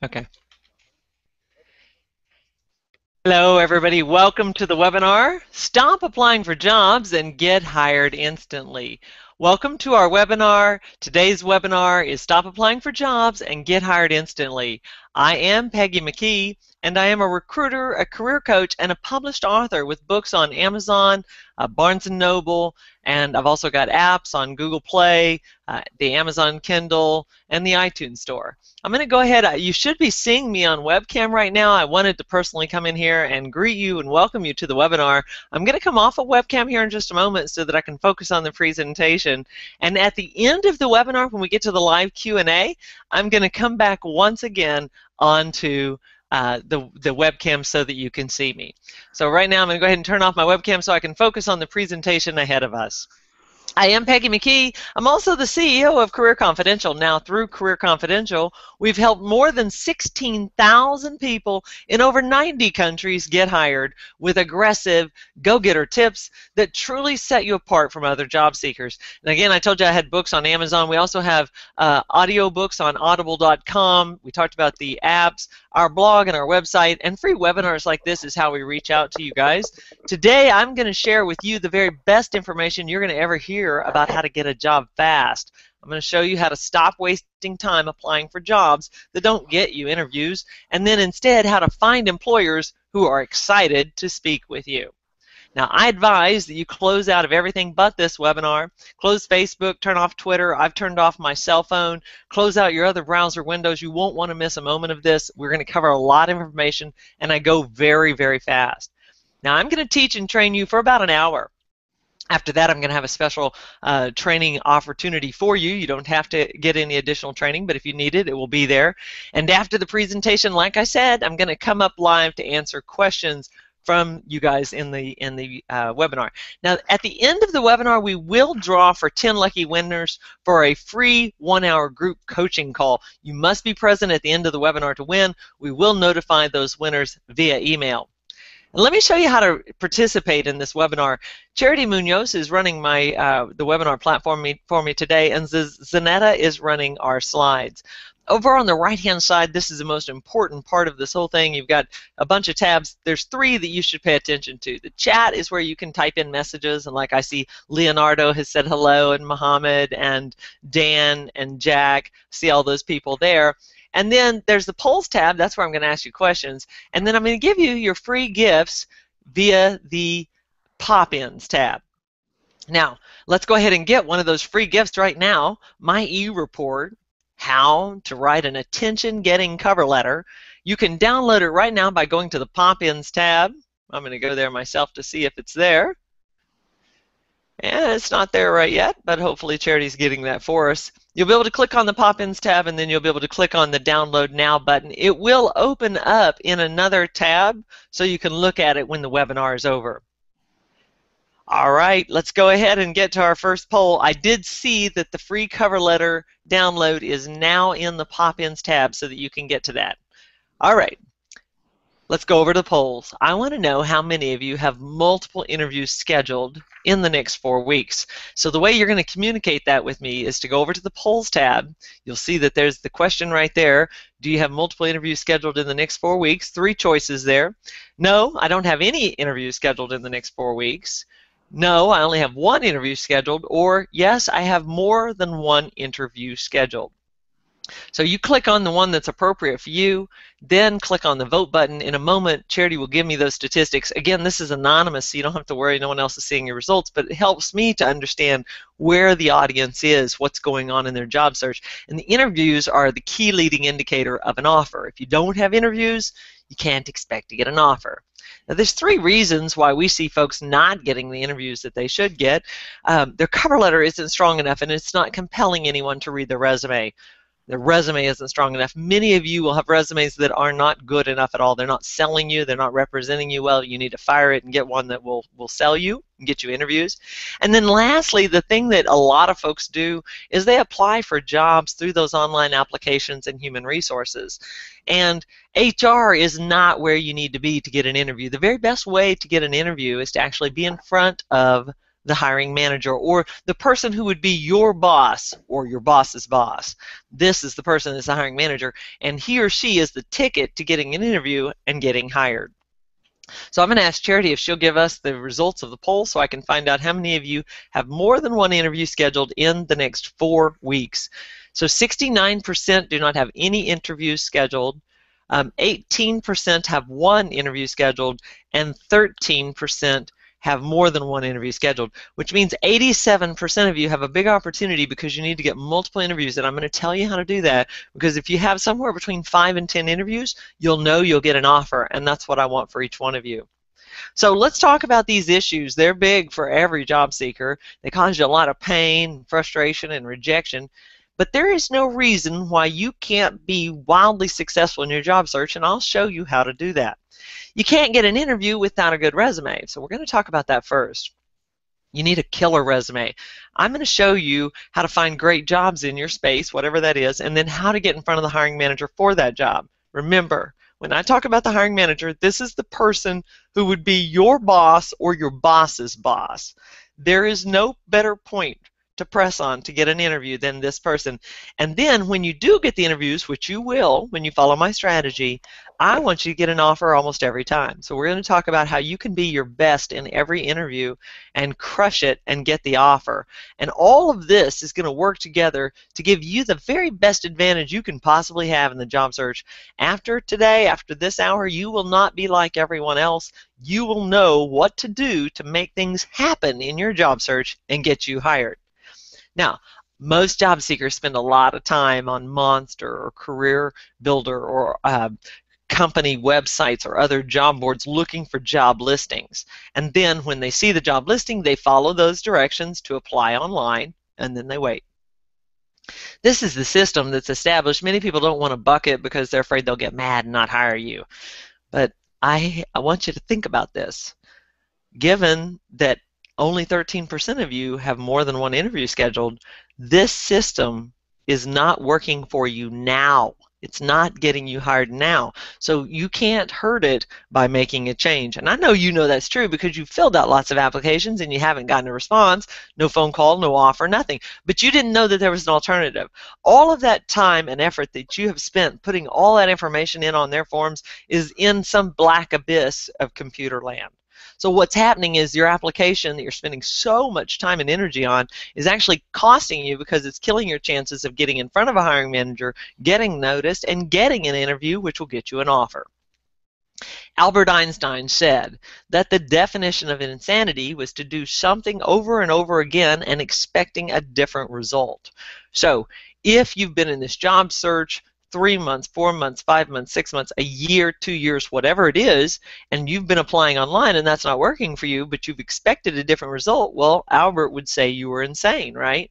Okay. Hello, everybody. Welcome to the webinar. Stop applying for jobs and get hired instantly. Welcome to our webinar. Today's webinar is Stop Applying for Jobs and Get Hired Instantly. I am Peggy McKee, and I am a recruiter, a career coach, and a published author with books on Amazon, Barnes & Noble, and I've also got apps on Google Play, the Amazon Kindle, and the iTunes Store. I'm going to go ahead. You should be seeing me on webcam right now. I wanted to personally come in here and greet you and welcome you to the webinar. I'm going to come off of webcam here in just a moment so that I can focus on the presentation. And at the end of the webinar, when we get to the live Q&A, I'm going to come back once again onto the webcam so that you can see me. So right now I'm going to go ahead and turn off my webcam so I can focus on the presentation ahead of us. I am Peggy McKee. I'm also the CEO of Career Confidential. Now, through Career Confidential, we've helped more than 16,000 people in over 90 countries get hired with aggressive go-getter tips that truly set you apart from other job seekers. And again, I told you I had books on Amazon. We also have audio books on audible.com. We talked about the apps, our blog, and our website. And free webinars like this is how we reach out to you guys. Today, I'm going to share with you the very best information you're going to ever hear about how to get a job fast. I'm going to show you how to stop wasting time applying for jobs that don't get you interviews, and then instead how to find employers who are excited to speak with you. Now, I advise that you close out of everything but this webinar. Close Facebook, turn off Twitter. I've turned off my cell phone. Close out your other browser windows. You won't want to miss a moment of this. We're going to cover a lot of information, and I go very, very fast. Now, I'm going to teach and train you for about an hour. After that, I'm going to have a special training opportunity for you. You don't have to get any additional training, but if you need it, it will be there. And after the presentation, like I said, I'm going to come up live to answer questions from you guys in the webinar. Now, at the end of the webinar, we will draw for 10 lucky winners for a free 1-hour group coaching call. You must be present at the end of the webinar to win. We will notify those winners via email. And let me show you how to participate in this webinar. Charity Munoz is running the webinar platform for me today, and Zanetta is running our slides. Over on the right-hand side, this is the most important part of this whole thing. You've got a bunch of tabs. There's 3 that you should pay attention to. The chat is where you can type in messages, and like I see Leonardo has said hello, and Mohammed, and Dan, and Jack. See all those people there. And then there's the polls tab. That's where I'm going to ask you questions. And then I'm going to give you your free gifts via the pop-ins tab. Now, let's go ahead and get one of those free gifts right now. My e-report, how to write an attention-getting cover letter. You can download it right now by going to the pop-ins tab. I'm going to go there myself to see if it's there. And it's not there right yet, but hopefully Charity's getting that for us. You'll be able to click on the pop-ins tab, and then you'll be able to click on the download now button. It will open up in another tab so you can look at it when the webinar is over. All right, let's go ahead and get to our first poll. I did see that the free cover letter download is now in the pop-ins tab so that you can get to that. All right. Let's go over to the polls. I want to know how many of you have multiple interviews scheduled in the next 4 weeks. So the way you're going to communicate that with me is to go over to the polls tab. You'll see that there's the question right there. Do you have multiple interviews scheduled in the next 4 weeks? 3 choices there. No, I don't have any interviews scheduled in the next 4 weeks. No, I only have 1 interview scheduled. Or yes, I have more than 1 interview scheduled. So you click on the one that's appropriate for you, then click on the vote button. In a moment, Charity will give me those statistics. Again, this is anonymous, so you don't have to worry. No one else is seeing your results, but it helps me to understand where the audience is, what's going on in their job search. And the interviews are the key leading indicator of an offer. If you don't have interviews, you can't expect to get an offer. Now, there's 3 reasons why we see folks not getting the interviews that they should get. Their cover letter isn't strong enough, and it's not compelling anyone to read their resume. The resume isn't strong enough. Many of you will have resumes that are not good enough at all. They're not selling you. They're not representing you well. You need to fire it and get one that will sell you and get you interviews. And then lastly, the thing that a lot of folks do is they apply for jobs through those online applications and human resources. And HR is not where you need to be to get an interview. The very best way to get an interview is to actually be in front of the hiring manager or the person who would be your boss or your boss's boss. This is the person that's the hiring manager, and he or she is the ticket to getting an interview and getting hired. So I'm going to ask Charity if she'll give us the results of the poll so I can find out how many of you have more than one interview scheduled in the next 4 weeks. So 69% do not have any interviews scheduled, 18% have one interview scheduled, and 13% have more than one interview scheduled, which means 87% of you have a big opportunity because you need to get multiple interviews, and I'm going to tell you how to do that, because if you have somewhere between 5 and 10 interviews, you'll know you'll get an offer, and that's what I want for each one of you. So let's talk about these issues. They're big for every job seeker. They cause you a lot of pain, frustration, and rejection. But there is no reason why you can't be wildly successful in your job search, and I'll show you how to do that. You can't get an interview without a good resume, so we're going to talk about that first. You need a killer resume. I'm going to show you how to find great jobs in your space, whatever that is, and then how to get in front of the hiring manager for that job. Remember, when I talk about the hiring manager, this is the person who would be your boss or your boss's boss. There is no better point to press on to get an interview than this person. And then when you do get the interviews, which you will when you follow my strategy, I want you to get an offer almost every time. So we're going to talk about how you can be your best in every interview and crush it and get the offer. And all of this is going to work together to give you the very best advantage you can possibly have in the job search. After today, after this hour, you will not be like everyone else. You will know what to do to make things happen in your job search and get you hired. Now, most job seekers spend a lot of time on Monster or Career Builder or company websites or other job boards looking for job listings. And then when they see the job listing, they follow those directions to apply online, and then they wait. This is the system that's established. Many people don't want to buck it because they're afraid they'll get mad and not hire you. But I want you to think about this. Given that only 13% of you have more than one interview scheduled, this system is not working for you now. It's not getting you hired now. So you can't hurt it by making a change. And I know you know that's true because you've filled out lots of applications and you haven't gotten a response, no phone call, no offer, nothing. But you didn't know that there was an alternative. All of that time and effort that you have spent putting all that information in on their forms is in some black abyss of computer land. So what's happening is your application that you're spending so much time and energy on is actually costing you because it's killing your chances of getting in front of a hiring manager, getting noticed, and getting an interview, which will get you an offer. Albert Einstein said that the definition of insanity was to do something over and over again and expecting a different result. So if you've been in this job search 3 months, 4 months, 5 months, 6 months, a year, 2 years, whatever it is, and you've been applying online and that's not working for you, but you've expected a different result, well, Albert would say you were insane, right?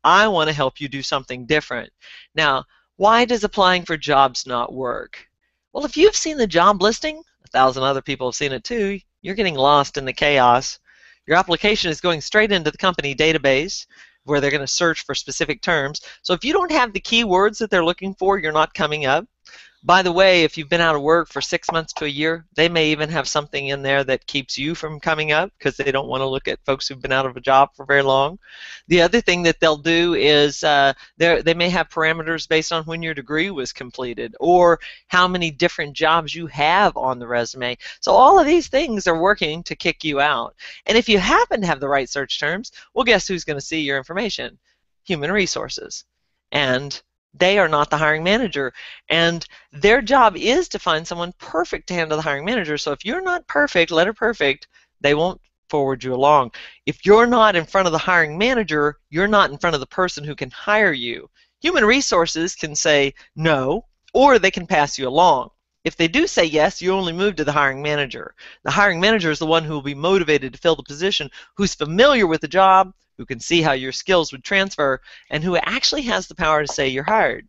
I want to help you do something different. Now, why does applying for jobs not work? Well, if you've seen the job listing, 1,000 other people have seen it too, you're getting lost in the chaos. Your application is going straight into the company database where they're going to search for specific terms. So if you don't have the keywords that they're looking for, you're not coming up. By the way, if you've been out of work for 6 months to a year, they may even have something in there that keeps you from coming up because they don't want to look at folks who've been out of a job for very long. The other thing that they'll do is they may have parameters based on when your degree was completed or how many different jobs you have on the resume. So all of these things are working to kick you out. And if you happen to have the right search terms, well, guess who's going to see your information? Human resources. And they are not the hiring manager, and their job is to find someone perfect to hand to the hiring manager. So if you're not perfect, letter perfect, they won't forward you along. If you're not in front of the hiring manager, you're not in front of the person who can hire you. Human resources can say no, or they can pass you along. If they do say yes, you only move to the hiring manager. The hiring manager is the one who will be motivated to fill the position, who's familiar with the job, who can see how your skills would transfer, and who actually has the power to say you're hired.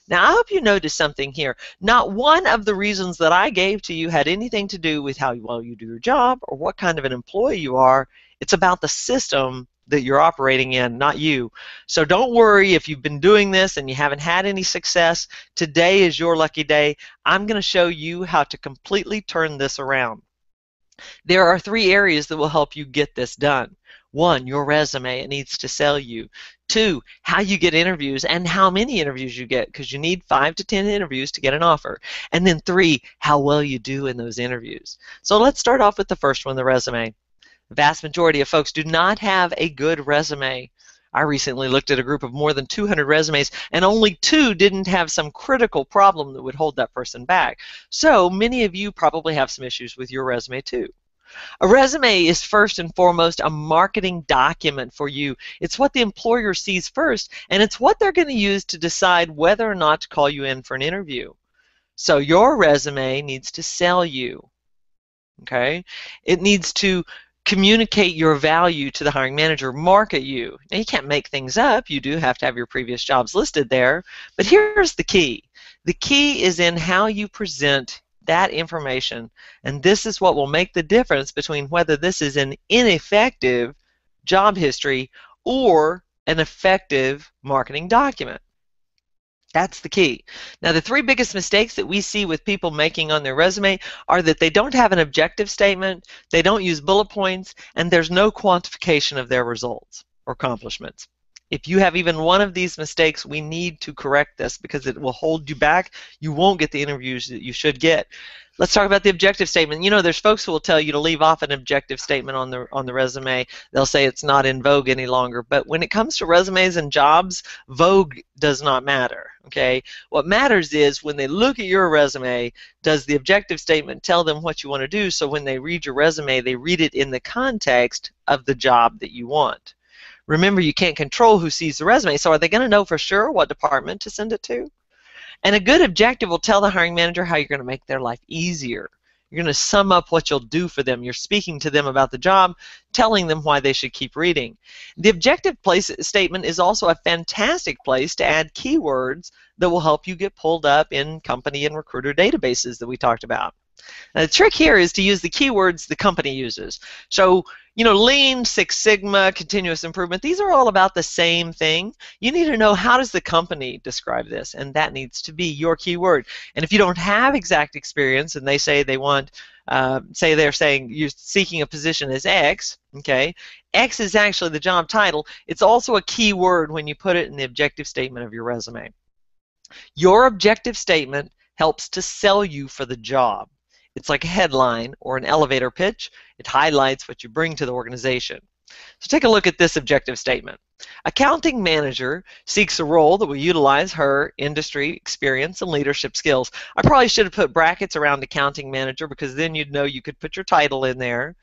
Now, I hope you noticed something here. Not one of the reasons that I gave to you had anything to do with how well you do your job or what kind of an employee you are. It's about the system that you're operating in, not you. So don't worry if you've been doing this and you haven't had any success. Today is your lucky day. I'm going to show you how to completely turn this around. There are 3 areas that will help you get this done. One, your resume, it needs to sell you. Two, how you get interviews and how many interviews you get, because you need 5 to 10 interviews to get an offer. And then three, how well you do in those interviews. So let's start off with the first one, the resume. The vast majority of folks do not have a good resume. I recently looked at a group of more than 200 resumes, and only 2 didn't have some critical problem that would hold that person back. So many of you probably have some issues with your resume too. A resume is first and foremost a marketing document for you. It's what the employer sees first, and it's what they're going to use to decide whether or not to call you in for an interview. So your resume needs to sell you. Okay? It needs to communicate your value to the hiring manager, market you. Now, you can't make things up. You do have to have your previous jobs listed there. But here's the key. The key is in how you present that information. And this is what will make the difference between whether this is an ineffective job history or an effective marketing document. That's the key. Now, the 3 biggest mistakes that we see with people making on their resume are that they don't have an objective statement, they don't use bullet points, and there's no quantification of their results or accomplishments. If you have even one of these mistakes, we need to correct this because it will hold you back. You won't get the interviews that you should get. Let's talk about the objective statement. You know, there's folks who will tell you to leave off an objective statement on the resume. They'll say it's not in vogue any longer. But when it comes to resumes and jobs, vogue does not matter. Okay? What matters is when they look at your resume, does the objective statement tell them what you want to do, so when they read your resume, they read it in the context of the job that you want. Remember, you can't control who sees the resume, so are they going to know for sure what department to send it to? And a good objective will tell the hiring manager how you're going to make their life easier. You're going to sum up what you'll do for them. You're speaking to them about the job, telling them why they should keep reading. The objective statement is also a fantastic place to add keywords that will help you get pulled up in company and recruiter databases that we talked about. Now, the trick here is to use the keywords the company uses. So, you know, Lean, Six Sigma, continuous improvement, these are all about the same thing. You need to know, how does the company describe this? And that needs to be your keyword. And if you don't have exact experience and they say they want, say they're saying you're seeking a position as X, okay, X is actually the job title. It's also a keyword when you put it in the objective statement of your resume. Your objective statement helps to sell you for the job. It's like a headline or an elevator pitch. It highlights what you bring to the organization. So take a look at this objective statement. Accounting manager seeks a role that will utilize her industry experience and leadership skills. I probably should have put brackets around accounting manager because then you'd know you could put your title in there.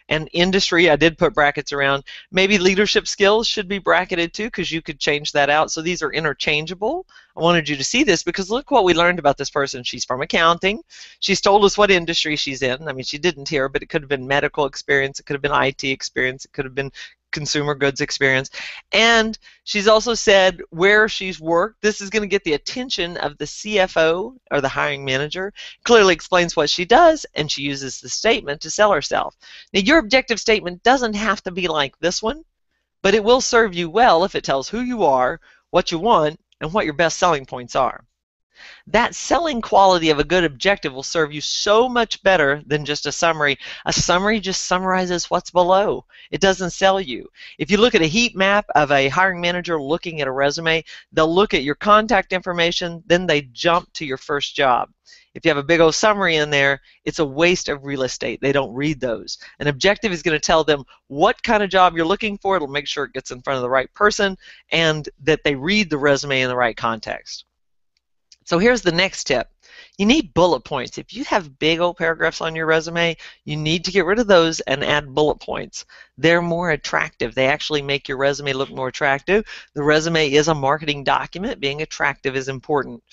And industry, I did put brackets around. Maybe leadership skills should be bracketed too, because you could change that out. So these are interchangeable. I wanted you to see this because look what we learned about this person. She's from accounting. She's told us what industry she's in. I mean, she didn't here, but it could have been medical experience. It could have been IT experience. It could have been consumer goods experience. And she's also said where she's worked. This is going to get the attention of the CFO or the hiring manager. Clearly explains what she does, and she uses the statement to sell herself. Now, your objective statement doesn't have to be like this one, but it will serve you well if it tells who you are, what you want, and what your best selling points are. That selling quality of a good objective will serve you so much better than just a summary. A summary just summarizes what's below. It doesn't sell you. If you look at a heat map of a hiring manager looking at a resume, they'll look at your contact information, then they jump to your first job. If you have a big old summary in there, it's a waste of real estate. They don't read those. An objective is going to tell them what kind of job you're looking for. It'll make sure it gets in front of the right person and that they read the resume in the right context. So here's the next tip. You need bullet points. If you have big old paragraphs on your resume, you need to get rid of those and add bullet points. They're more attractive. They actually make your resume look more attractive. The resume is a marketing document. Being attractive is important.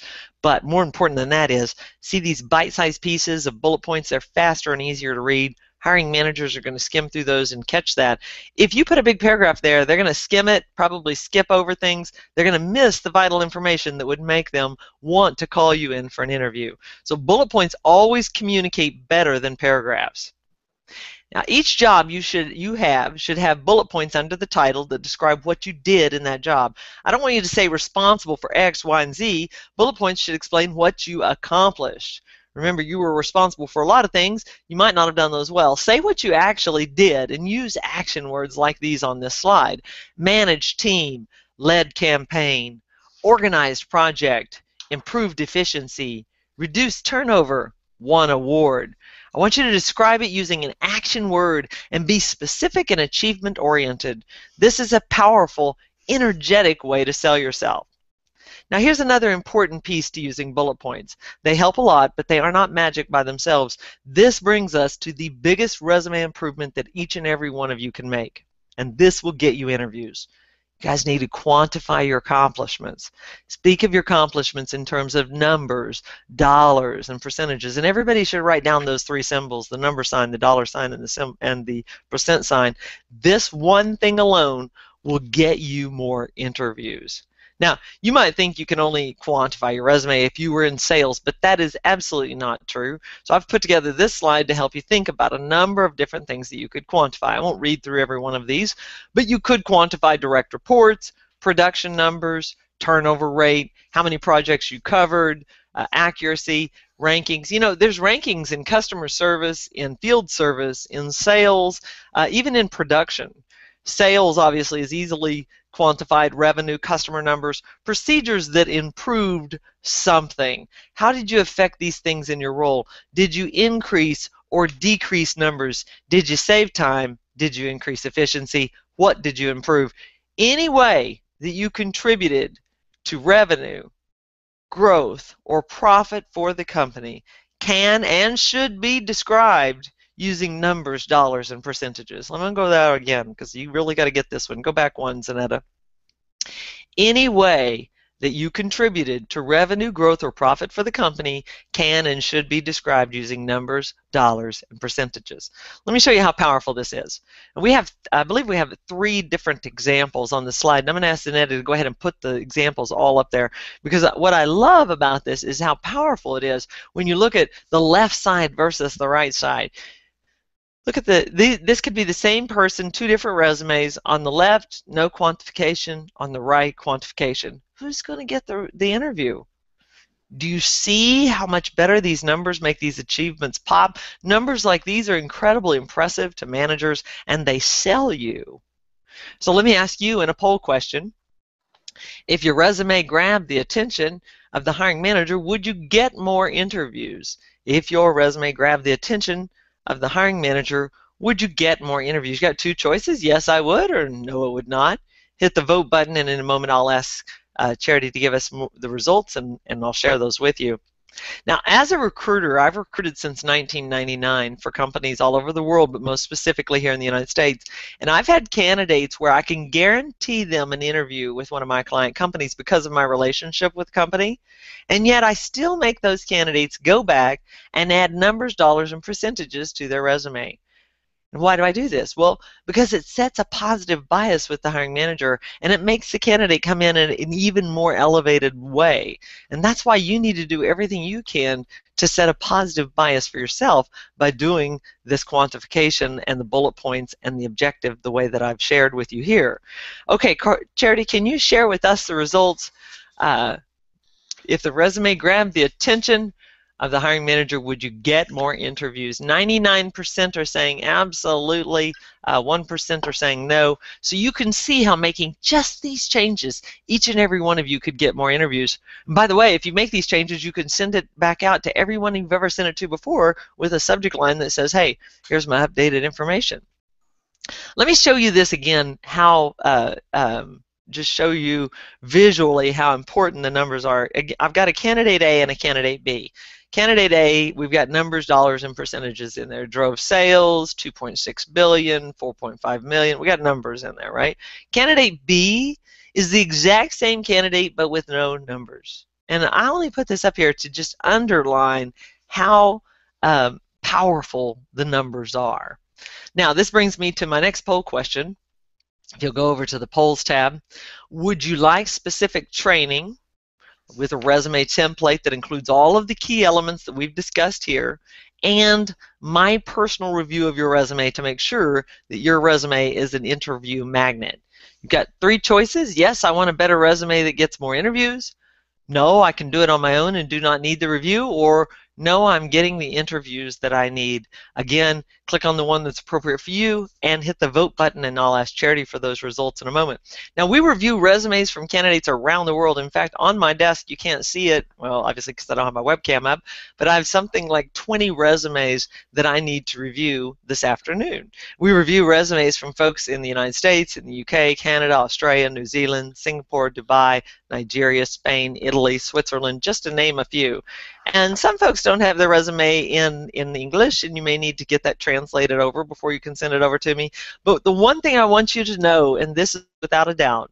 But more important than that is, see these bite-sized pieces of bullet points? They're faster and easier to read. Hiring managers are going to skim through those and catch that. If you put a big paragraph there, they're going to skim it, probably skip over things. They're going to miss the vital information that would make them want to call you in for an interview. So bullet points always communicate better than paragraphs. Now, each job you should have bullet points under the title that describe what you did in that job. I don't want you to say responsible for X, Y, and Z. Bullet points should explain what you accomplished. Remember, you were responsible for a lot of things. You might not have done those well. Say what you actually did and use action words like these on this slide. Managed team, led campaign, organized project, improved efficiency, reduced turnover, won award. I want you to describe it using an action word and be specific and achievement oriented. This is a powerful, energetic way to sell yourself. Now here's another important piece to using bullet points. They help a lot, but they are not magic by themselves. This brings us to the biggest resume improvement that each and every one of you can make. And this will get you interviews. You guys need to quantify your accomplishments. Speak of your accomplishments in terms of numbers, dollars, and percentages. And everybody should write down those three symbols, the number sign, the dollar sign, and the percent sign. This one thing alone will get you more interviews. Now, you might think you can only quantify your resume if you were in sales, but that is absolutely not true. So I've put together this slide to help you think about a number of different things that you could quantify. I won't read through every one of these, but you could quantify direct reports, production numbers, turnover rate, how many projects you covered, accuracy, rankings. You know, there's rankings in customer service, in field service, in sales, even in production. Sales obviously is easily quantified, revenue, customer numbers, procedures that improved something. How did you affect these things in your role? Did you increase or decrease numbers? Did you save time? Did you increase efficiency? What did you improve? Any way that you contributed to revenue, growth, or profit for the company can and should be described using numbers, dollars, and percentages. I'm going to go there again because you really got to get this one. Go back one, Zanetta. Any way that you contributed to revenue, growth, or profit for the company can and should be described using numbers, dollars, and percentages. Let me show you how powerful this is. And we have, I believe we have 3 different examples on the slide. And I'm going to ask Zanetta to go ahead and put the examples all up there, because what I love about this is how powerful it is when you look at the left side versus the right side. Look at this could be the same person, 2 different resumes. On the left, no quantification. On the right, quantification. Who's going to get the interview? Do you see how much better these numbers make these achievements pop? Numbers like these are incredibly impressive to managers, and they sell you. So let me ask you in a poll question. If your resume grabbed the attention of the hiring manager, would you get more interviews? If your resume grabbed the attention of the hiring manager, would you get more interviews? You got 2 choices, yes I would, or no it would not. Hit the vote button, and in a moment I'll ask Charity to give us the results, and I'll share those with you. Now, as a recruiter, I've recruited since 1999 for companies all over the world, but most specifically here in the United States. And I've had candidates where I can guarantee them an interview with one of my client companies because of my relationship with the company. And yet I still make those candidates go back and add numbers, dollars, and percentages to their resume. And why do I do this? Well, because it sets a positive bias with the hiring manager, and it makes the candidate come in an even more elevated way. And that's why you need to do everything you can to set a positive bias for yourself by doing this quantification and the bullet points and the objective the way that I've shared with you here. Okay, Charity, can you share with us the results? If the resume grabbed the attention of the hiring manager, would you get more interviews? 99% are saying absolutely, 1% are saying no. So you can see how making just these changes, each and every one of you could get more interviews. And by the way, if you make these changes, you can send it back out to everyone you've ever sent it to before with a subject line that says, hey, here's my updated information. Let me show you this again, how just show you visually how important the numbers are. I've got a candidate A and a candidate B. Candidate A, we've got numbers, dollars, and percentages in there. Drove sales, 2.6 billion, 4.5 million. We got numbers in there, right? Candidate B is the exact same candidate but with no numbers. And I only put this up here to just underline how powerful the numbers are. Now, this brings me to my next poll question. If you'll go over to the polls tab, would you like specific training with a resume template that includes all of the key elements that we've discussed here and my personal review of your resume to make sure that your resume is an interview magnet? You've got 3 choices. Yes, I want a better resume that gets more interviews. No, I can do it on my own and do not need the review. Or know I'm getting the interviews that I need. Again, click on the one that's appropriate for you and hit the vote button, and I'll ask Charity for those results in a moment. Now, we review resumes from candidates around the world. In fact, on my desk, you can't see it, well, obviously because I don't have my webcam up, but I have something like 20 resumes that I need to review this afternoon. We review resumes from folks in the United States, in the UK, Canada, Australia, New Zealand, Singapore, Dubai, Nigeria, Spain, Italy, Switzerland, just to name a few. And some folks don't have their resume in English, and you may need to get that translated over before you can send it over to me. But the one thing I want you to know, and this is without a doubt,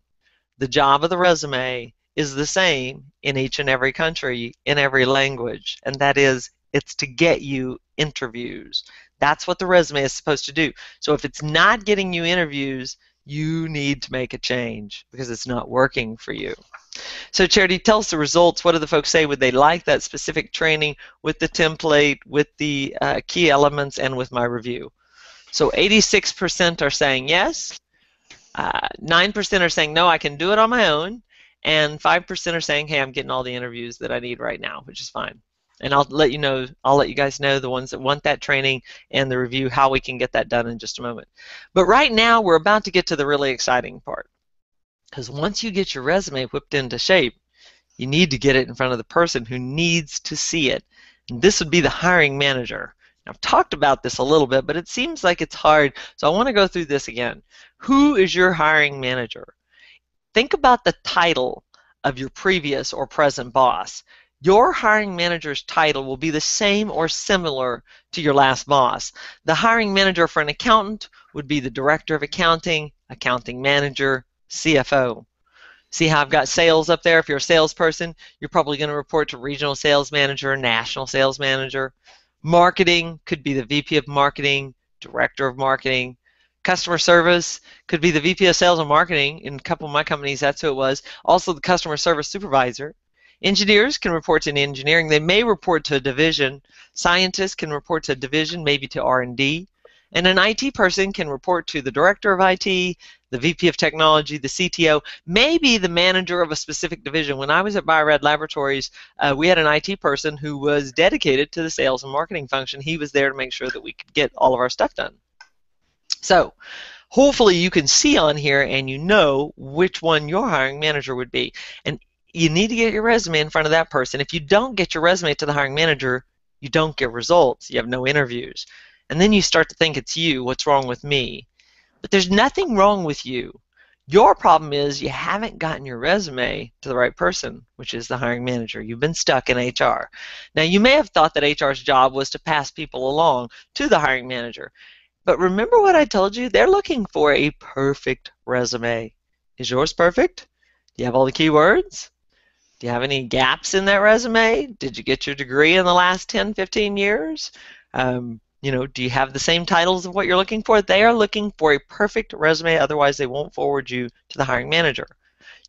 the job of the resume is the same in each and every country, in every language, and that is it's to get you interviews. That's what the resume is supposed to do. So if it's not getting you interviews, you need to make a change because it's not working for you. So Charity, tell us the results. What do the folks say? Would they like that specific training with the template, with the key elements, and with my review? So 86% are saying yes, 9% are saying no, I can do it on my own, and 5% are saying, hey, I'm getting all the interviews that I need right now, which is fine. And I'll let you guys know the ones that want that training and the review, how we can get that done in just a moment. But right now, we're about to get to the really exciting part. Because once you get your resume whipped into shape, you need to get it in front of the person who needs to see it. And this would be the hiring manager. Now, I've talked about this a little bit, but it seems like it's hard, so I want to go through this again. Who is your hiring manager? Think about the title of your previous or present boss. Your hiring manager's title will be the same or similar to your last boss. The hiring manager for an accountant would be the director of accounting, accounting manager, CFO. See how I've got sales up there? If you're a salesperson, you're probably going to report to regional sales manager, national sales manager. Marketing could be the VP of marketing, director of marketing. Customer service could be the VP of sales and marketing. In a couple of my companies, that's who it was. Also the customer service supervisor. Engineers can report to engineering. They may report to a division. Scientists can report to a division, maybe to R&D. And an IT person can report to the director of IT, the VP of technology, the CTO, maybe the manager of a specific division. When I was at Bio-Rad Laboratories, we had an IT person who was dedicated to the sales and marketing function. He was there to make sure that we could get all of our stuff done. So hopefully you can see on here and you know which one your hiring manager would be. And you need to get your resume in front of that person. If you don't get your resume to the hiring manager, you don't get results. You have no interviews. And then you start to think it's you. What's wrong with me? But there's nothing wrong with you. Your problem is you haven't gotten your resume to the right person, which is the hiring manager. You've been stuck in HR. Now, you may have thought that HR's job was to pass people along to the hiring manager. But remember what I told you? They're looking for a perfect resume. Is yours perfect? Do you have all the keywords? Do you have any gaps in that resume? Did you get your degree in the last 10, 15 years? Do you have the same titles of what you're looking for? They are looking for a perfect resume, otherwise they won't forward you to the hiring manager.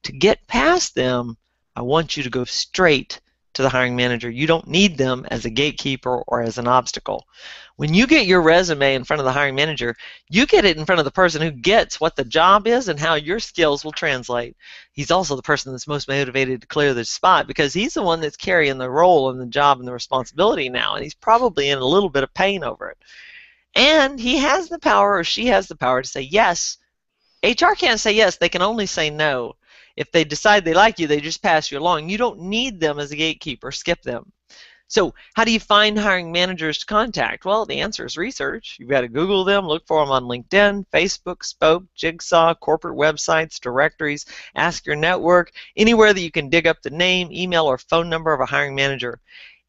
To get past them, I want you to go straight to the hiring manager. You don't need them as a gatekeeper or as an obstacle. When you get your resume in front of the hiring manager, you get it in front of the person who gets what the job is and how your skills will translate. He's also the person that's most motivated to clear the spot because he's the one that's carrying the role and the job and the responsibility now, and he's probably in a little bit of pain over it. And he has the power, or she has the power, to say yes. HR can't say yes, they can only say no. If they decide they like you, they just pass you along. You don't need them as a gatekeeper. Skip them. So how do you find hiring managers to contact? Well, the answer is research. You've got to Google them, look for them on LinkedIn, Facebook, Spoke, Jigsaw, corporate websites, directories, ask your network, anywhere that you can dig up the name, email, or phone number of a hiring manager.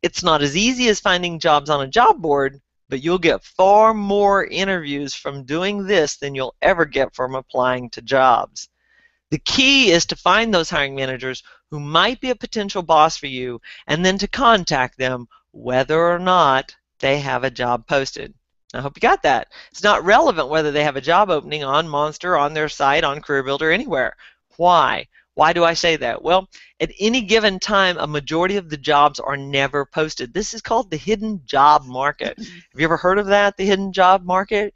It's not as easy as finding jobs on a job board, but you'll get far more interviews from doing this than you'll ever get from applying to jobs. The key is to find those hiring managers who might be a potential boss for you and then to contact them whether or not they have a job posted. I hope you got that. It's not relevant whether they have a job opening on Monster, on their site, on CareerBuilder, anywhere. Why? Why do I say that? Well, at any given time, a majority of the jobs are never posted. This is called the hidden job market. Have you ever heard of that, the hidden job market?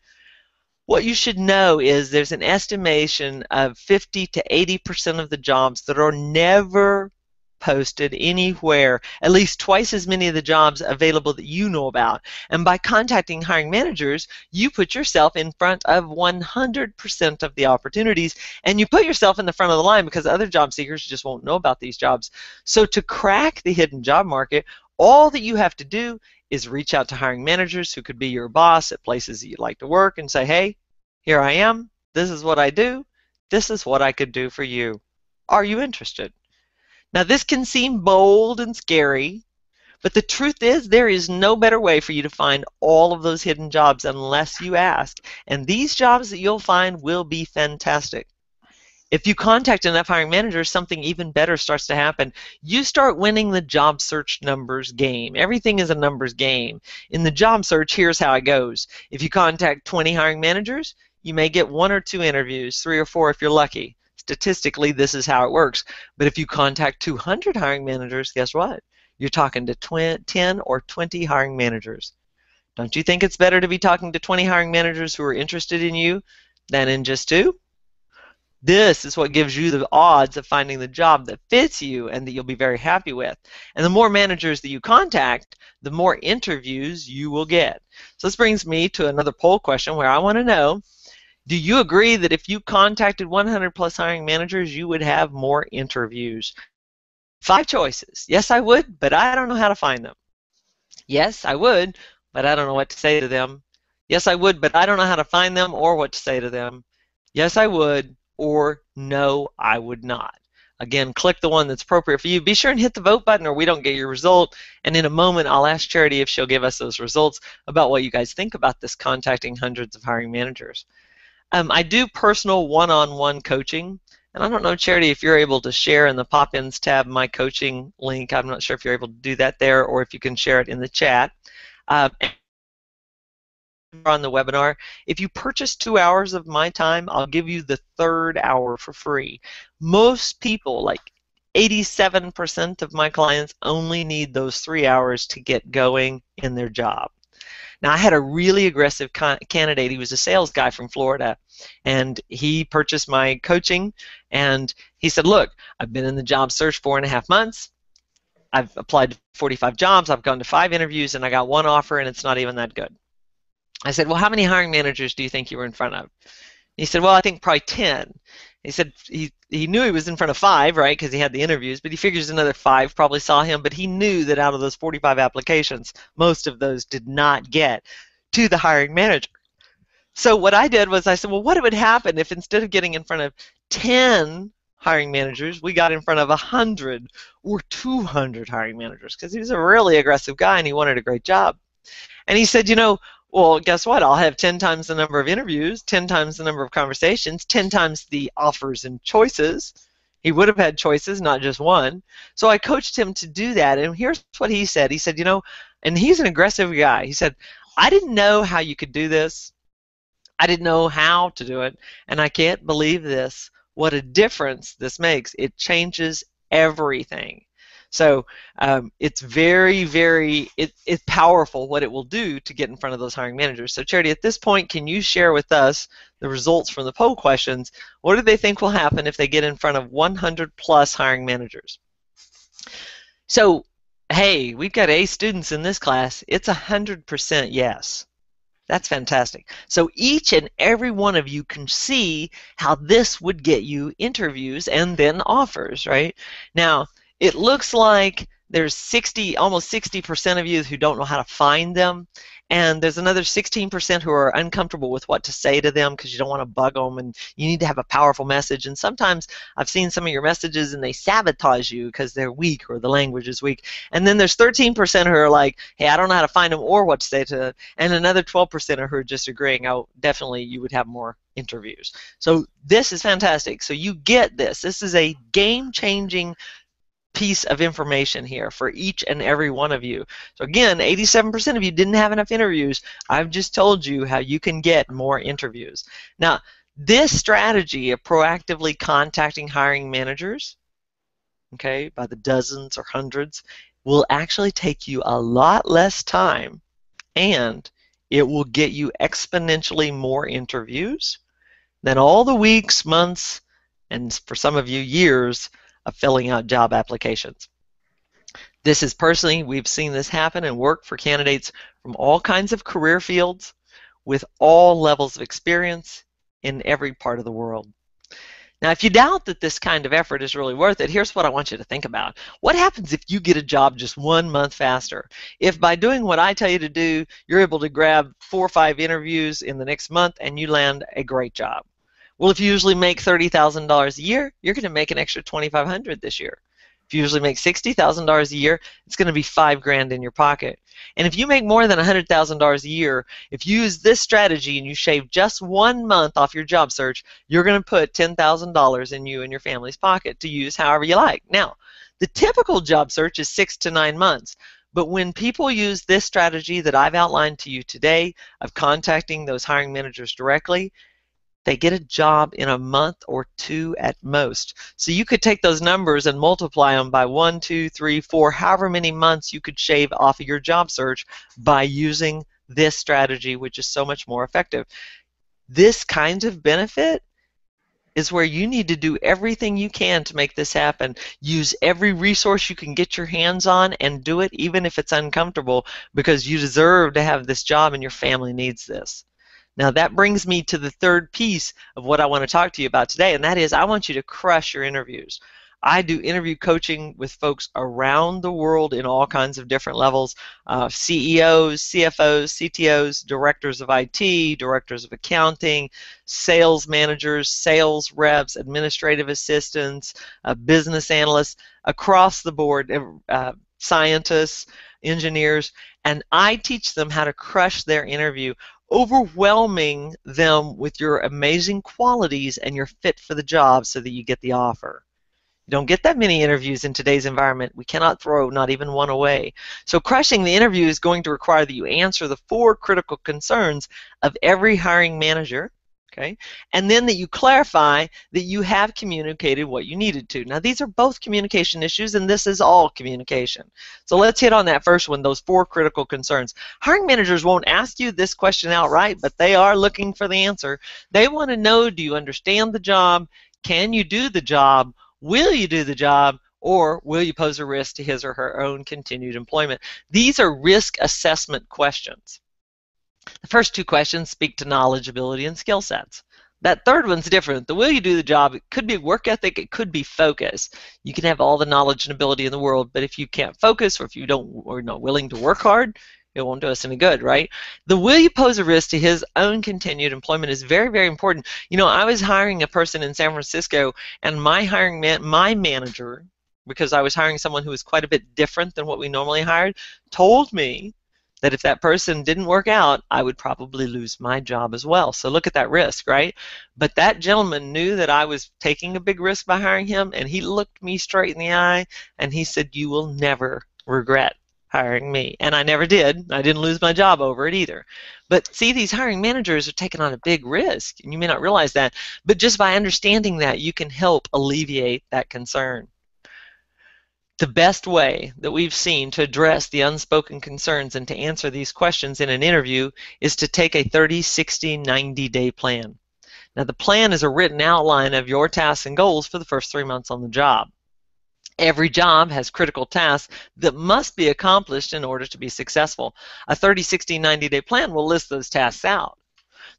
What you should know is there's an estimation of 50 to 80% of the jobs that are never posted anywhere, at least twice as many of the jobs available that you know about. And by contacting hiring managers, you put yourself in front of 100% of the opportunities, and you put yourself in the front of the line because other job seekers just won't know about these jobs. So to crack the hidden job market, all that you have to do is reach out to hiring managers who could be your boss at places that you'd like to work and say, hey, here I am, this is what I do, this is what I could do for you. Are you interested? Now this can seem bold and scary, but the truth is there is no better way for you to find all of those hidden jobs unless you ask. And these jobs that you'll find will be fantastic. If you contact enough hiring managers, something even better starts to happen. You start winning the job search numbers game. Everything is a numbers game. In the job search, here's how it goes. If you contact 20 hiring managers, you may get 1 or 2 interviews, 3 or 4 if you're lucky. Statistically, this is how it works. But if you contact 200 hiring managers, guess what? You're talking to 10 or 20 hiring managers. Don't you think it's better to be talking to 20 hiring managers who are interested in you than in just 2? This is what gives you the odds of finding the job that fits you and that you'll be very happy with. And the more managers that you contact, the more interviews you will get. So this brings me to another poll question where I want to know, do you agree that if you contacted 100 plus hiring managers, you would have more interviews? 5 choices. Yes, I would, but I don't know how to find them. Yes, I would, but I don't know what to say to them. Yes, I would, but I don't know how to find them or what to say to them. Yes, I would, or no, I would not. Again, click the one that's appropriate for you. Be sure and hit the vote button or we don't get your result. And in a moment, I'll ask Charity if she'll give us those results about what you guys think about this contacting hundreds of hiring managers. I do personal one-on-one coaching. And I don't know, Charity, if you're able to share in the pop-ins tab my coaching link. I'm not sure if you're able to do that there or if you can share it in the chat. On the webinar, if you purchase 2 hours of my time, I'll give you the 3rd hour for free. Most people, like 87% of my clients, only need those 3 hours to get going in their job. Now, I had a really aggressive candidate. He was a sales guy from Florida, and he purchased my coaching, and he said, look, I've been in the job search 4.5 months. I've applied to 45 jobs. I've gone to 5 interviews, and I got 1 offer, and it's not even that good. I said, well, how many hiring managers do you think you were in front of? He said, well, I think probably 10. He said he knew he was in front of 5, right, because he had the interviews, but he figures another 5 probably saw him, but he knew that out of those 45 applications, most of those did not get to the hiring manager. So what I did was I said, well, what would happen if instead of getting in front of 10 hiring managers, we got in front of 100 or 200 hiring managers, because he was a really aggressive guy and he wanted a great job. And he said, you know, well, guess what? I'll have 10 times the number of interviews, 10 times the number of conversations, 10 times the offers and choices. He would have had choices, not just one. So I coached him to do that, and here's what he said. He said, you know, and he's an aggressive guy. He said, I didn't know how you could do this. I didn't know how to do it, and I can't believe this. What a difference this makes. It changes everything. So it's very, very it's powerful what it will do to get in front of those hiring managers. So Charity, at this point, can you share with us the results from the poll questions? What do they think will happen if they get in front of 100 plus hiring managers? So, hey, we've got A students in this class. It's 100% yes. That's fantastic. So each and every one of you can see how this would get you interviews and then offers, right? Now, it looks like there's almost 60% of you who don't know how to find them, and there's another 16% who are uncomfortable with what to say to them because you don't want to bug them, and you need to have a powerful message. And sometimes I've seen some of your messages and they sabotage you because they're weak or the language is weak. And then there's 13% who are like, hey, I don't know how to find them or what to say to them, and another 12% who are just agreeing, oh, definitely you would have more interviews. So this is fantastic. So you get this. This is a game-changing piece of information here for each and every one of you. So again, 87% of you didn't have enough interviews. I've just told you how you can get more interviews. Now, this strategy of proactively contacting hiring managers, okay, by the dozens or hundreds, will actually take you a lot less time, and it will get you exponentially more interviews than all the weeks, months, and for some of you, years of filling out job applications. This is personally, we've seen this happen and work for candidates from all kinds of career fields with all levels of experience in every part of the world. Now, if you doubt that this kind of effort is really worth it, here's what I want you to think about. What happens if you get a job just 1 month faster? If by doing what I tell you to do, you're able to grab 4 or 5 interviews in the next month and you land a great job? Well, if you usually make $30,000 a year, you're going to make an extra $2,500 this year. If you usually make $60,000 a year, it's going to be $5,000 in your pocket. And if you make more than $100,000 a year, if you use this strategy and you shave just 1 month off your job search, you're going to put $10,000 in you and your family's pocket to use however you like. Now, the typical job search is 6 to 9 months. But when people use this strategy that I've outlined to you today of contacting those hiring managers directly, they get a job in a month or 2 at most. So you could take those numbers and multiply them by 1, 2, 3, 4, however many months you could shave off of your job search by using this strategy, which is so much more effective. This kind of benefit is where you need to do everything you can to make this happen. Use every resource you can get your hands on and do it even if it's uncomfortable, because you deserve to have this job and your family needs this. Now that brings me to the third piece of what I want to talk to you about today, and that is I want you to crush your interviews. I do interview coaching with folks around the world in all kinds of different levels, CEOs, CFOs, CTOs, directors of IT, directors of accounting, sales managers, sales reps, administrative assistants, business analysts, across the board, scientists, engineers, and I teach them how to crush their interview, overwhelming them with your amazing qualities and your fit for the job so that you get the offer. You don't get that many interviews in today's environment. We cannot throw not even one away. So crushing the interview is going to require that you answer the 4 critical concerns of every hiring manager, okay? And then that you clarify that you have communicated what you needed to. Now these are both communication issues, and this is all communication. So let's hit on that first one, those 4 critical concerns. Hiring managers won't ask you this question outright, but they are looking for the answer. They want to know, do you understand the job? Can you do the job? Will you do the job? Or will you pose a risk to his or her own continued employment? These are risk assessment questions. The first 2 questions speak to knowledge, ability, and skill sets. That third one's different. The will you do the job, it could be work ethic, it could be focus. You can have all the knowledge and ability in the world, but if you can't focus, or if you are not willing to work hard, it won't do us any good, right? The will you pose a risk to his own continued employment is very, very important. You know, I was hiring a person in San Francisco, and my manager, because I was hiring someone who was quite a bit different than what we normally hired, told me that if that person didn't work out, I would probably lose my job as well. So look at that risk, right? But that gentleman knew that I was taking a big risk by hiring him, and he looked me straight in the eye, and he said, "You will never regret hiring me." And I never did. I didn't lose my job over it either. But see, these hiring managers are taking on a big risk, and you may not realize that, but just by understanding that, you can help alleviate that concern. The best way that we've seen to address the unspoken concerns and to answer these questions in an interview is to take a 30, 60, 90-day plan. Now the plan is a written outline of your tasks and goals for the first 3 months on the job. Every job has critical tasks that must be accomplished in order to be successful. A 30, 60, 90-day plan will list those tasks out.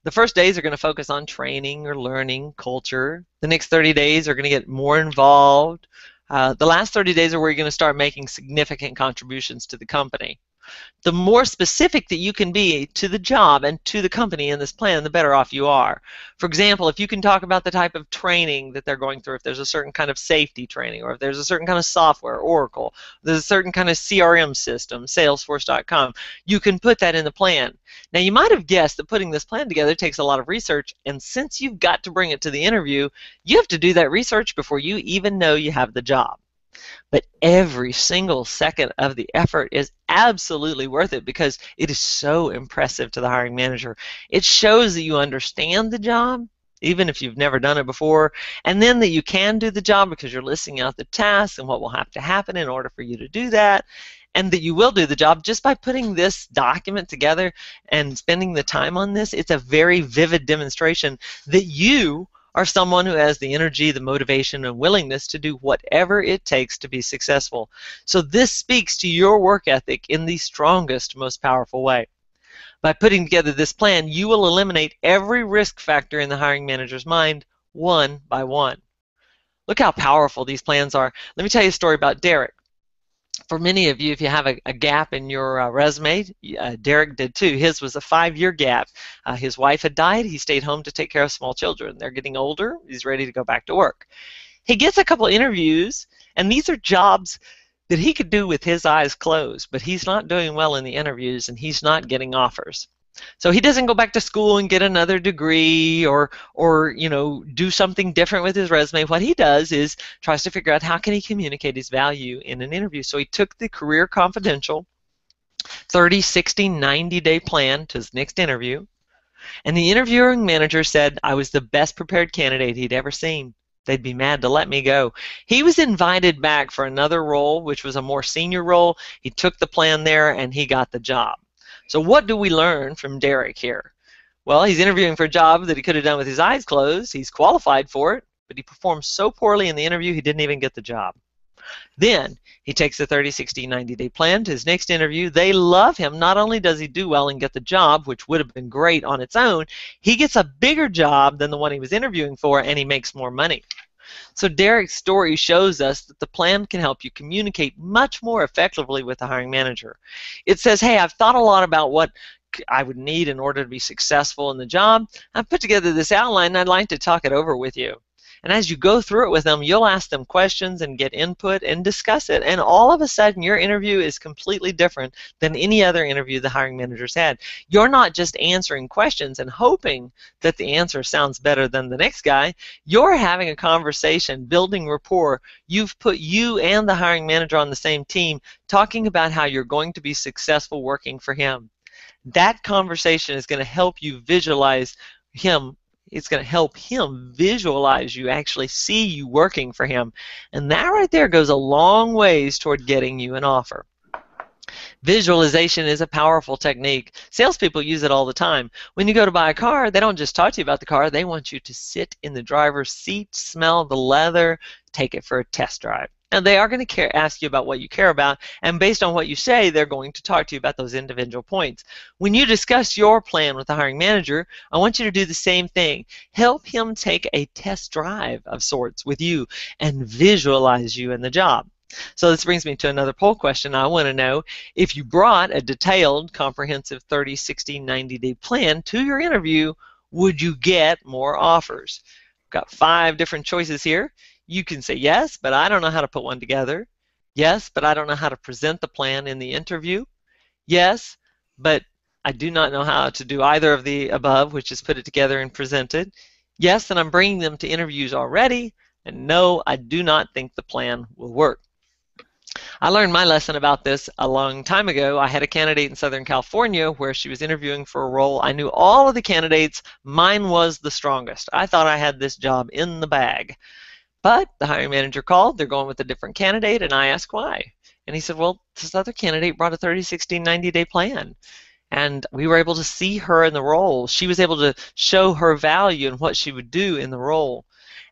The first days are going to focus on training or learning, culture. The next 30 days are going to get more involved. The last 30 days are where you're going to start making significant contributions to the company. The more specific that you can be to the job and to the company in this plan, the better off you are. For example, if you can talk about the type of training that they're going through, if there's a certain kind of safety training, or if there's a certain kind of software, Oracle, there's a certain kind of CRM system, Salesforce.com, you can put that in the plan. Now you might have guessed that putting this plan together takes a lot of research, and since you've got to bring it to the interview, you have to do that research before you even know you have the job. But every single second of the effort is absolutely worth it because it is so impressive to the hiring manager. It shows that you understand the job, even if you've never done it before, and then that you can do the job because you're listing out the tasks and what will have to happen in order for you to do that, and that you will do the job just by putting this document together and spending the time on this. It's a very vivid demonstration that you are someone who has the energy, the motivation, and willingness to do whatever it takes to be successful. So this speaks to your work ethic in the strongest, most powerful way. By putting together this plan, you will eliminate every risk factor in the hiring manager's mind one by one. Look how powerful these plans are. Let me tell you a story about Derek. For many of you, if you have a gap in your resume, Derek did too. His was a 5-year gap. His wife had died. He stayed home to take care of small children. They're getting older. He's ready to go back to work. He gets a couple interviews, and these are jobs that he could do with his eyes closed, but he's not doing well in the interviews, and he's not getting offers. So he doesn't go back to school and get another degree or do something different with his resume. What he does is tries to figure out how can he communicate his value in an interview. So he took the Career Confidential 30, 60, 90-day plan to his next interview, and the interviewing manager said I was the best prepared candidate he'd ever seen. They'd be mad to let me go. He was invited back for another role, which was a more senior role. He took the plan there and he got the job. So what do we learn from Derek here? Well, he's interviewing for a job that he could have done with his eyes closed. He's qualified for it, but he performed so poorly in the interview he didn't even get the job. Then he takes the 30, 60, 90-day plan to his next interview. They love him. Not only does he do well and get the job, which would have been great on its own, he gets a bigger job than the one he was interviewing for, and he makes more money. So Derek's story shows us that the plan can help you communicate much more effectively with the hiring manager. It says, hey, I've thought a lot about what I would need in order to be successful in the job. I've put together this outline and I'd like to talk it over with you. And as you go through it with them, you'll ask them questions and get input and discuss it. And all of a sudden, your interview is completely different than any other interview the hiring managers had. You're not just answering questions and hoping that the answer sounds better than the next guy. You're having a conversation, building rapport. You've put you and the hiring manager on the same team, talking about how you're going to be successful working for him. That conversation is going to help you visualize him. It's going to help him visualize you, actually see you working for him. And that right there goes a long ways toward getting you an offer. Visualization is a powerful technique. Salespeople use it all the time. When you go to buy a car, they don't just talk to you about the car. They want you to sit in the driver's seat, smell the leather, take it for a test drive. And they are going to ask you about what you care about, and based on what you say, they're going to talk to you about those individual points. When you discuss your plan with the hiring manager, I want you to do the same thing. Help him take a test drive of sorts with you and visualize you in the job. So this brings me to another poll question. I want to know, if you brought a detailed, comprehensive 30, 60, 90-day plan to your interview, would you get more offers? I've got 5 different choices here. You can say yes, but I don't know how to put one together. Yes, but I don't know how to present the plan in the interview. Yes, but I do not know how to do either of the above, which is put it together and present it. Yes, and I'm bringing them to interviews already. And no, I do not think the plan will work. I learned my lesson about this a long time ago. I had a candidate in Southern California where she was interviewing for a role. I knew all of the candidates. Mine was the strongest. I thought I had this job in the bag. But the hiring manager called, they're going with a different candidate, and I asked why. And he said, well, this other candidate brought a 30, 60, 90-day plan. And we were able to see her in the role. She was able to show her value and what she would do in the role.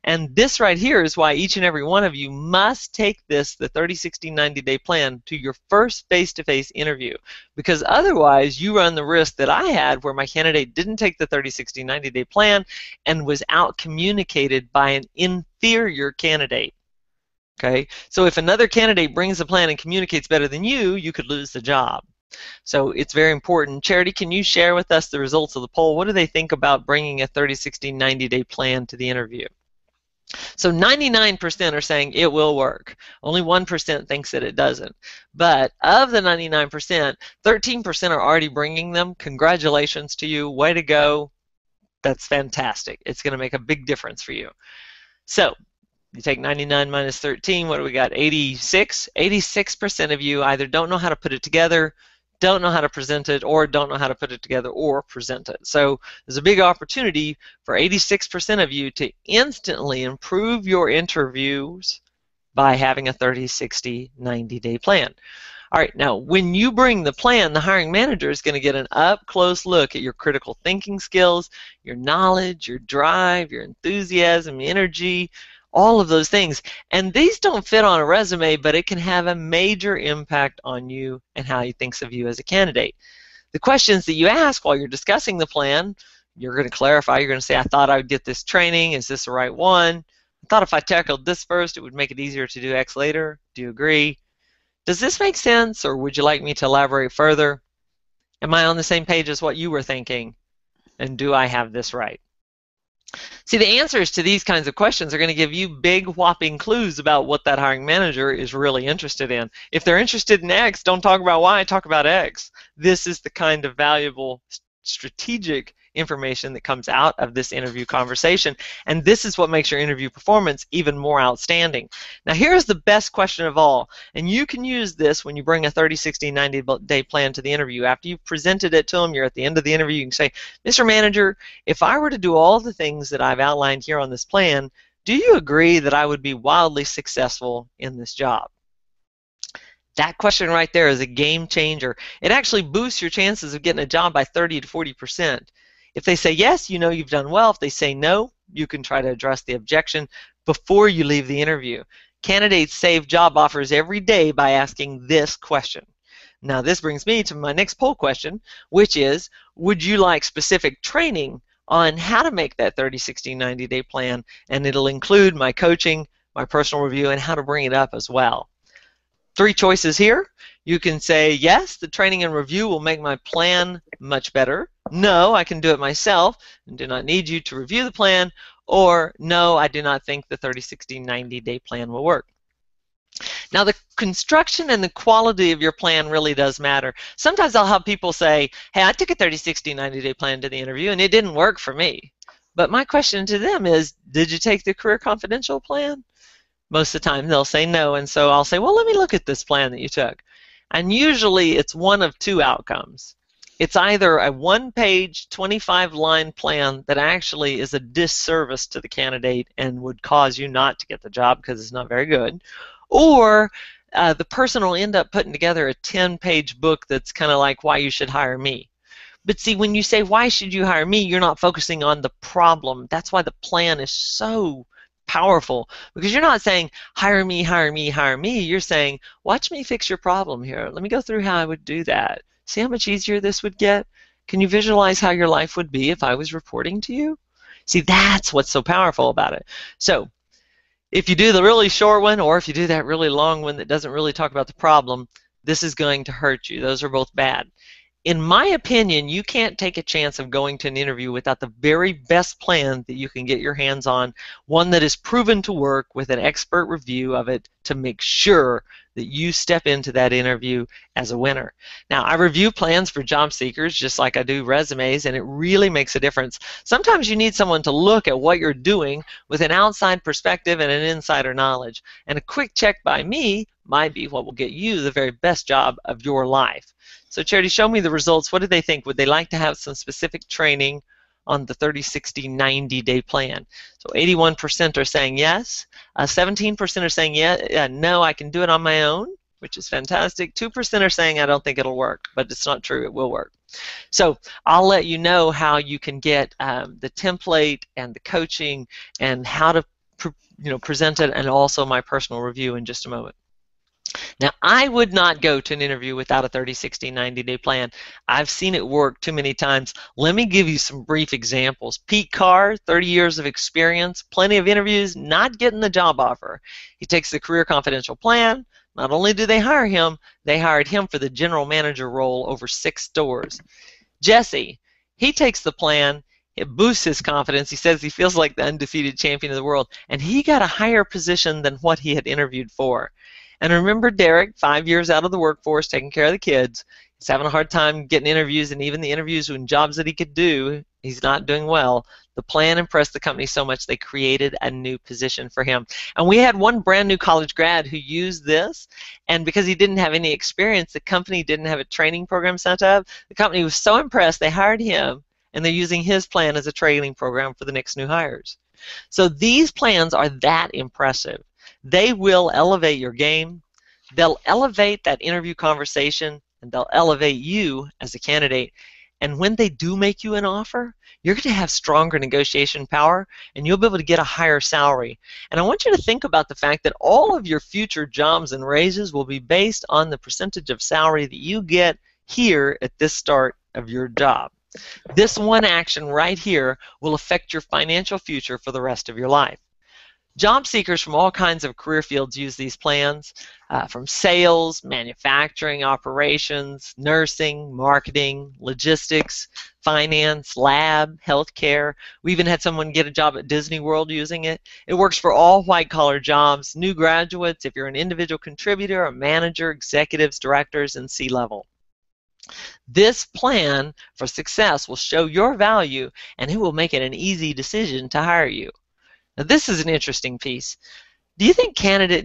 And this right here is why each and every one of you must take this, the 30, 60, 90-day plan, to your first face-to-face interview. Because otherwise, you run the risk that I had where my candidate didn't take the 30, 60, 90-day plan and was out-communicated by an inferior candidate. Okay? So if another candidate brings a plan and communicates better than you, you could lose the job. So it's very important. Charity, can you share with us the results of the poll? What do they think about bringing a 30, 60, 90-day plan to the interview? So 99% are saying it will work. Only 1% thinks that it doesn't. But of the 99%, 13% are already bringing them. Congratulations to you. Way to go. That's fantastic. It's going to make a big difference for you. So you take 99 minus 13. What do we got? 86. 86% of you either don't know how to put it together, don't know how to present it, or don't know how to put it together or present it. So there's a big opportunity for 86% of you to instantly improve your interviews by having a 30, 60, 90-day plan. All right, now when you bring the plan, the hiring manager is going to get an up-close look at your critical thinking skills, your knowledge, your drive, your enthusiasm, energy, all of those things. And these don't fit on a resume, but it can have a major impact on you and how he thinks of you as a candidate. The questions that you ask while you're discussing the plan, you're going to clarify. You're going to say, I thought I would get this training. Is this the right one? I thought if I tackled this first, it would make it easier to do X later. Do you agree? Does this make sense, or would you like me to elaborate further? Am I on the same page as what you were thinking? And do I have this right? See, the answers to these kinds of questions are going to give you big whopping clues about what that hiring manager is really interested in. If they're interested in X, don't talk about Y, talk about X. This is the kind of valuable strategic information that comes out of this interview conversation, and this is what makes your interview performance even more outstanding. Now here's the best question of all, and you can use this when you bring a 30, 60, 90-day plan to the interview. After you've presented it to them, you're at the end of the interview, you can say, Mr. Manager, if I were to do all the things that I've outlined here on this plan, do you agree that I would be wildly successful in this job? That question right there is a game changer. It actually boosts your chances of getting a job by 30 to 40%. If they say yes, you know you've done well. If they say no, you can try to address the objection before you leave the interview. Candidates save job offers every day by asking this question. Now this brings me to my next poll question, which is, would you like specific training on how to make that 30, 60, 90-day plan? And it'll include my coaching, my personal review, and how to bring it up as well. 3 choices here. You can say, yes, the training and review will make my plan much better. No, I can do it myself and do not need you to review the plan. Or, no, I do not think the 30, 60, 90-day plan will work. Now, the construction and the quality of your plan really does matter. Sometimes I'll have people say, hey, I took a 30, 60, 90-day plan to the interview and it didn't work for me. But my question to them is, did you take the Career Confidential plan? Most of the time they'll say no, and so I'll say, well, let me look at this plan that you took. And usually it's one of 2 outcomes. It's either a 1-page, 25-line plan that actually is a disservice to the candidate and would cause you not to get the job because it's not very good, or the person will end up putting together a 10-page book that's kind of like why you should hire me. But see, when you say why should you hire me, you're not focusing on the problem. That's why the plan is so powerful, because you're not saying hire me, hire me, hire me. You're saying watch me fix your problem here. Let me go through how I would do that. See how much easier this would get? Can you visualize how your life would be if I was reporting to you? See, that's what's so powerful about it. So if you do the really short one, or if you do that really long one that doesn't really talk about the problem, this is going to hurt you. Those are both bad. In my opinion, you can't take a chance of going to an interview without the very best plan that you can get your hands on, one that is proven to work with an expert review of it to make sure that you step into that interview as a winner. Now, I review plans for job seekers just like I do resumes, and it really makes a difference. Sometimes you need someone to look at what you're doing with an outside perspective and an insider knowledge, and a quick check by me might be what will get you the very best job of your life. So Charity, show me the results. What do they think? Would they like to have some specific training on the 30, 60, 90-day plan? So 81% are saying yes. 17% are saying no, I can do it on my own, which is fantastic. 2% are saying I don't think it'll work, but it's not true. It will work. So I'll let you know how you can get the template and the coaching and how to present it, and also my personal review in just a moment. Now, I would not go to an interview without a 30, 60, 90-day plan. I've seen it work too many times. Let me give you some brief examples. Pete Carr, 30 years of experience, plenty of interviews, not getting the job offer. He takes the Career Confidential plan. Not only do they hire him, they hired him for the general manager role over 6 stores. Jesse, he takes the plan. It boosts his confidence. He says he feels like the undefeated champion of the world, and he got a higher position than what he had interviewed for. And remember Derek, 5 years out of the workforce, taking care of the kids. He's having a hard time getting interviews, and even the interviews in jobs that he could do, he's not doing well. The plan impressed the company so much they created a new position for him. And we had one brand new college grad who used this, and because he didn't have any experience, the company didn't have a training program set up. The company was so impressed they hired him, and they're using his plan as a training program for the next new hires. So these plans are that impressive. They will elevate your game. They'll elevate that interview conversation, and they'll elevate you as a candidate. And when they do make you an offer, you're going to have stronger negotiation power, and you'll be able to get a higher salary. And I want you to think about the fact that all of your future jobs and raises will be based on the percentage of salary that you get here at this start of your job. This one action right here will affect your financial future for the rest of your life. Job seekers from all kinds of career fields use these plans, from sales, manufacturing, operations, nursing, marketing, logistics, finance, lab, healthcare. We even had someone get a job at Disney World using it. It works for all white-collar jobs, new graduates, if you're an individual contributor, a manager, executives, directors, and C-level. This plan for success will show your value, and it will make it an easy decision to hire you. Now, this is an interesting piece. Do you think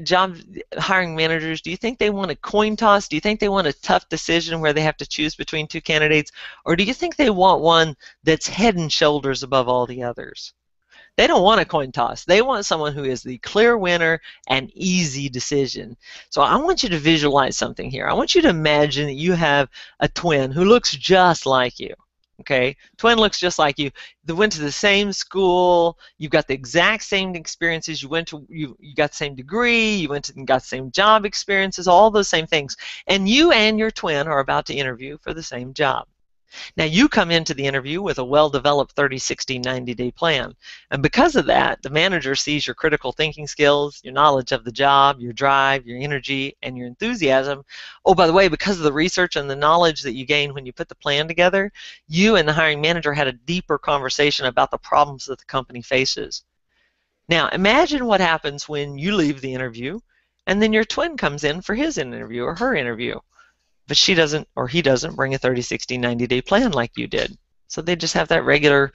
job hiring managers, do you think they want a coin toss? Do you think they want a tough decision where they have to choose between two candidates? Or do you think they want one that's head and shoulders above all the others? They don't want a coin toss. They want someone who is the clear winner and easy decision. So I want you to visualize something here. I want you to imagine that you have a twin who looks just like you. Okay, twin looks just like you. They went to the same school. You've got the exact same experiences. You got the same degree. You went to and got the same job experiences. All those same things. And you and your twin are about to interview for the same job. Now, you come into the interview with a well-developed 30, 60, 90-day plan. And because of that, the manager sees your critical thinking skills, your knowledge of the job, your drive, your energy, and your enthusiasm. Oh, by the way, because of the research and the knowledge that you gain when you put the plan together, you and the hiring manager had a deeper conversation about the problems that the company faces. Now, imagine what happens when you leave the interview, and then your twin comes in for his interview or her interview. But she doesn't, or he doesn't, bring a 30, 60, 90-day plan like you did. So they just have that regular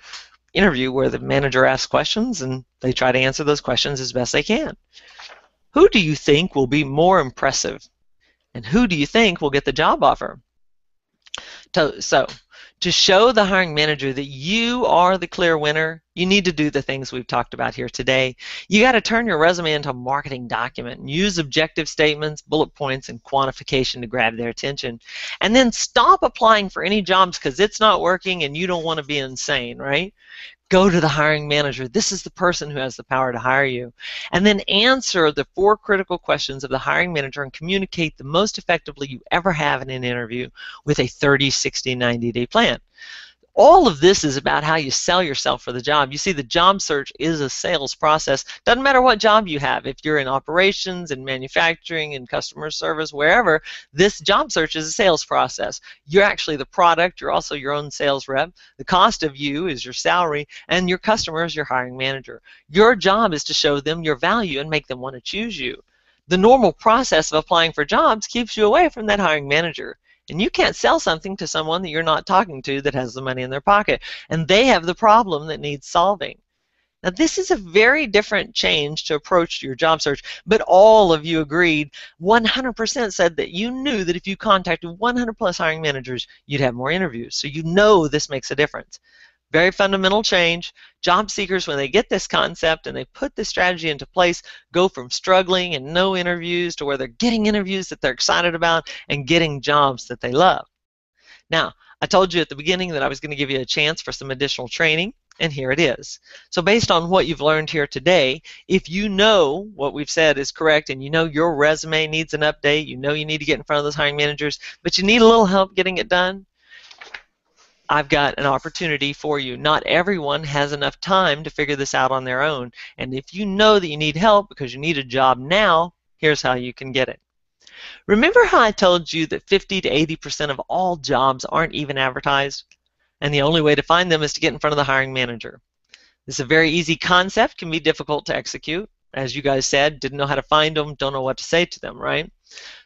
interview where the manager asks questions and they try to answer those questions as best they can. Who do you think will be more impressive? And who do you think will get the job offer? So, to show the hiring manager that you are the clear winner, you need to do the things we've talked about here today. You got to turn your resume into a marketing document and use objective statements, bullet points, and quantification to grab their attention. And then stop applying for any jobs because it's not working and you don't want to be insane, right? Go to the hiring manager. This is the person who has the power to hire you. And then answer the 4 critical questions of the hiring manager and communicate the most effectively you ever have in an interview with a 30, 60, 90-day plan. All of this is about how you sell yourself for the job. You see, the job search is a sales process. Doesn't matter what job you have. If you're in operations, in manufacturing, in customer service, wherever, this job search is a sales process. You're actually the product. You're also your own sales rep. The cost of you is your salary, and your customer is your hiring manager. Your job is to show them your value and make them want to choose you. The normal process of applying for jobs keeps you away from that hiring manager. And you can't sell something to someone that you're not talking to that has the money in their pocket. And they have the problem that needs solving. Now, this is a very different change to approach your job search, but all of you agreed, 100% said that you knew that if you contacted 100 plus hiring managers, you'd have more interviews. So you know this makes a difference. Very fundamental change. Job seekers, when they get this concept and they put this strategy into place, go from struggling and no interviews to where they're getting interviews that they're excited about and getting jobs that they love. Now, I told you at the beginning that I was going to give you a chance for some additional training, and here it is. So based on what you've learned here today, if you know what we've said is correct and you know your resume needs an update, you know you need to get in front of those hiring managers, but you need a little help getting it done, I've got an opportunity for you. Not everyone has enough time to figure this out on their own. And if you know that you need help because you need a job now, here's how you can get it. Remember how I told you that 50 to 80% of all jobs aren't even advertised? And the only way to find them is to get in front of the hiring manager. This is a very easy concept, can be difficult to execute. As you guys said, didn't know how to find them, don't know what to say to them, right?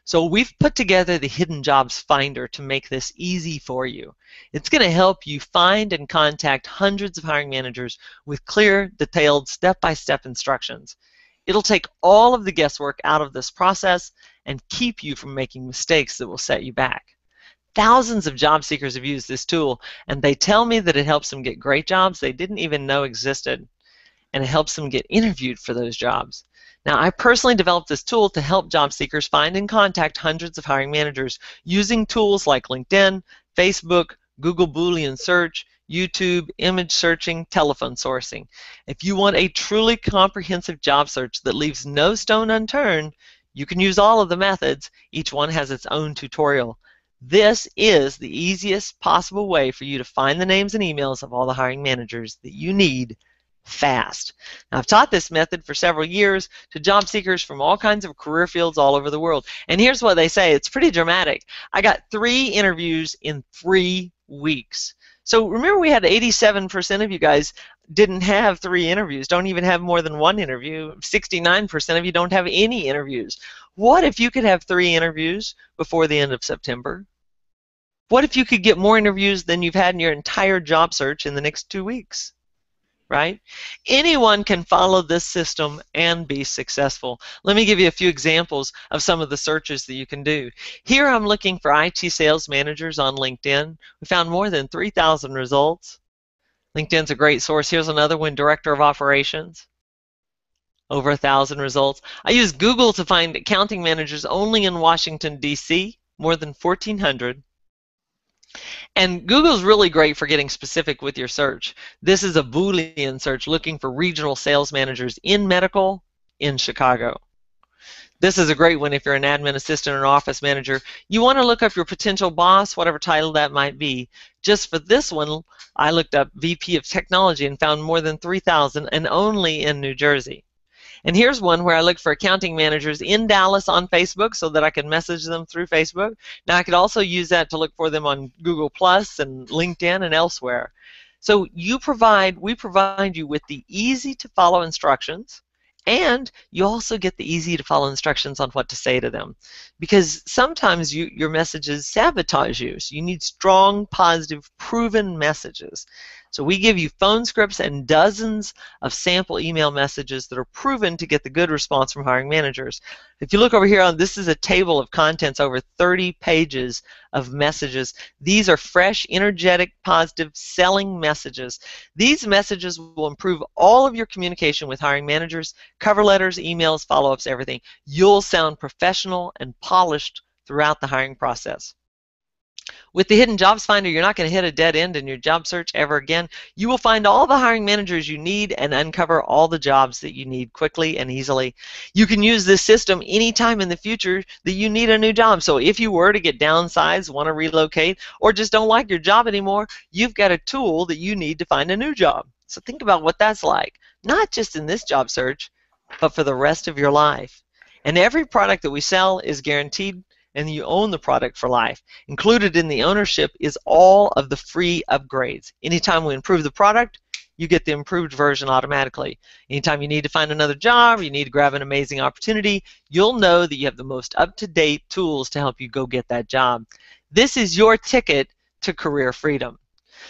So we've put together the Hidden Jobs Finder to make this easy for you. It's going to help you find and contact hundreds of hiring managers with clear, detailed, step-by-step instructions. It'll take all of the guesswork out of this process and keep you from making mistakes that will set you back. Thousands of job seekers have used this tool, and they tell me that it helps them get great jobs they didn't even know existed, and it helps them get interviewed for those jobs. Now, I personally developed this tool to help job seekers find and contact hundreds of hiring managers using tools like LinkedIn, Facebook, Google Boolean search, YouTube, image searching, telephone sourcing. If you want a truly comprehensive job search that leaves no stone unturned, you can use all of the methods. Each one has its own tutorial. This is the easiest possible way for you to find the names and emails of all the hiring managers that you need fast. Now, I've taught this method for several years to job seekers from all kinds of career fields all over the world. And here's what they say. It's pretty dramatic. I got 3 interviews in 3 weeks. So remember, we had 87% of you guys didn't have 3 interviews, don't even have more than 1 interview. 69% of you don't have any interviews. What if you could have 3 interviews before the end of September? What if you could get more interviews than you've had in your entire job search in the next 2 weeks? Right? Anyone can follow this system and be successful. Let me give you a few examples of some of the searches that you can do. Here I'm looking for IT sales managers on LinkedIn. We found more than 3,000 results. LinkedIn's a great source. Here's another one, director of operations. Over 1,000 results. I use Google to find accounting managers only in Washington, D.C., more than 1,400. And Google's really great for getting specific with your search. This is a Boolean search looking for regional sales managers in medical in Chicago. This is a great one if you're an admin assistant or an office manager. You want to look up your potential boss, whatever title that might be. Just for this one, I looked up VP of Technology and found more than 3,000 and only in New Jersey. And here's one where I looked for accounting managers in Dallas on Facebook so that I could message them through Facebook. Now I could also use that to look for them on Google Plus and LinkedIn and elsewhere. So we provide you with the easy to follow instructions, and you also get the easy to follow instructions on what to say to them. Because sometimes your messages sabotage you. So you need strong, positive, proven messages. So we give you phone scripts and dozens of sample email messages that are proven to get the good response from hiring managers. If you look over here, this is a table of contents, over 30 pages of messages. These are fresh, energetic, positive, selling messages. These messages will improve all of your communication with hiring managers, cover letters, emails, follow-ups, everything. You'll sound professional and polished throughout the hiring process. With the Hidden Jobs Finder, you're not going to hit a dead end in your job search ever again. You will find all the hiring managers you need and uncover all the jobs that you need quickly and easily. You can use this system anytime in the future that you need a new job. So if you were to get downsized, want to relocate, or just don't like your job anymore, you've got a tool that you need to find a new job. So think about what that's like, not just in this job search, but for the rest of your life. And every product that we sell is guaranteed, and you own the product for life. Included in the ownership is all of the free upgrades. Anytime we improve the product, you get the improved version automatically. Anytime you need to find another job, you need to grab an amazing opportunity, you'll know that you have the most up-to-date tools to help you go get that job. This is your ticket to career freedom.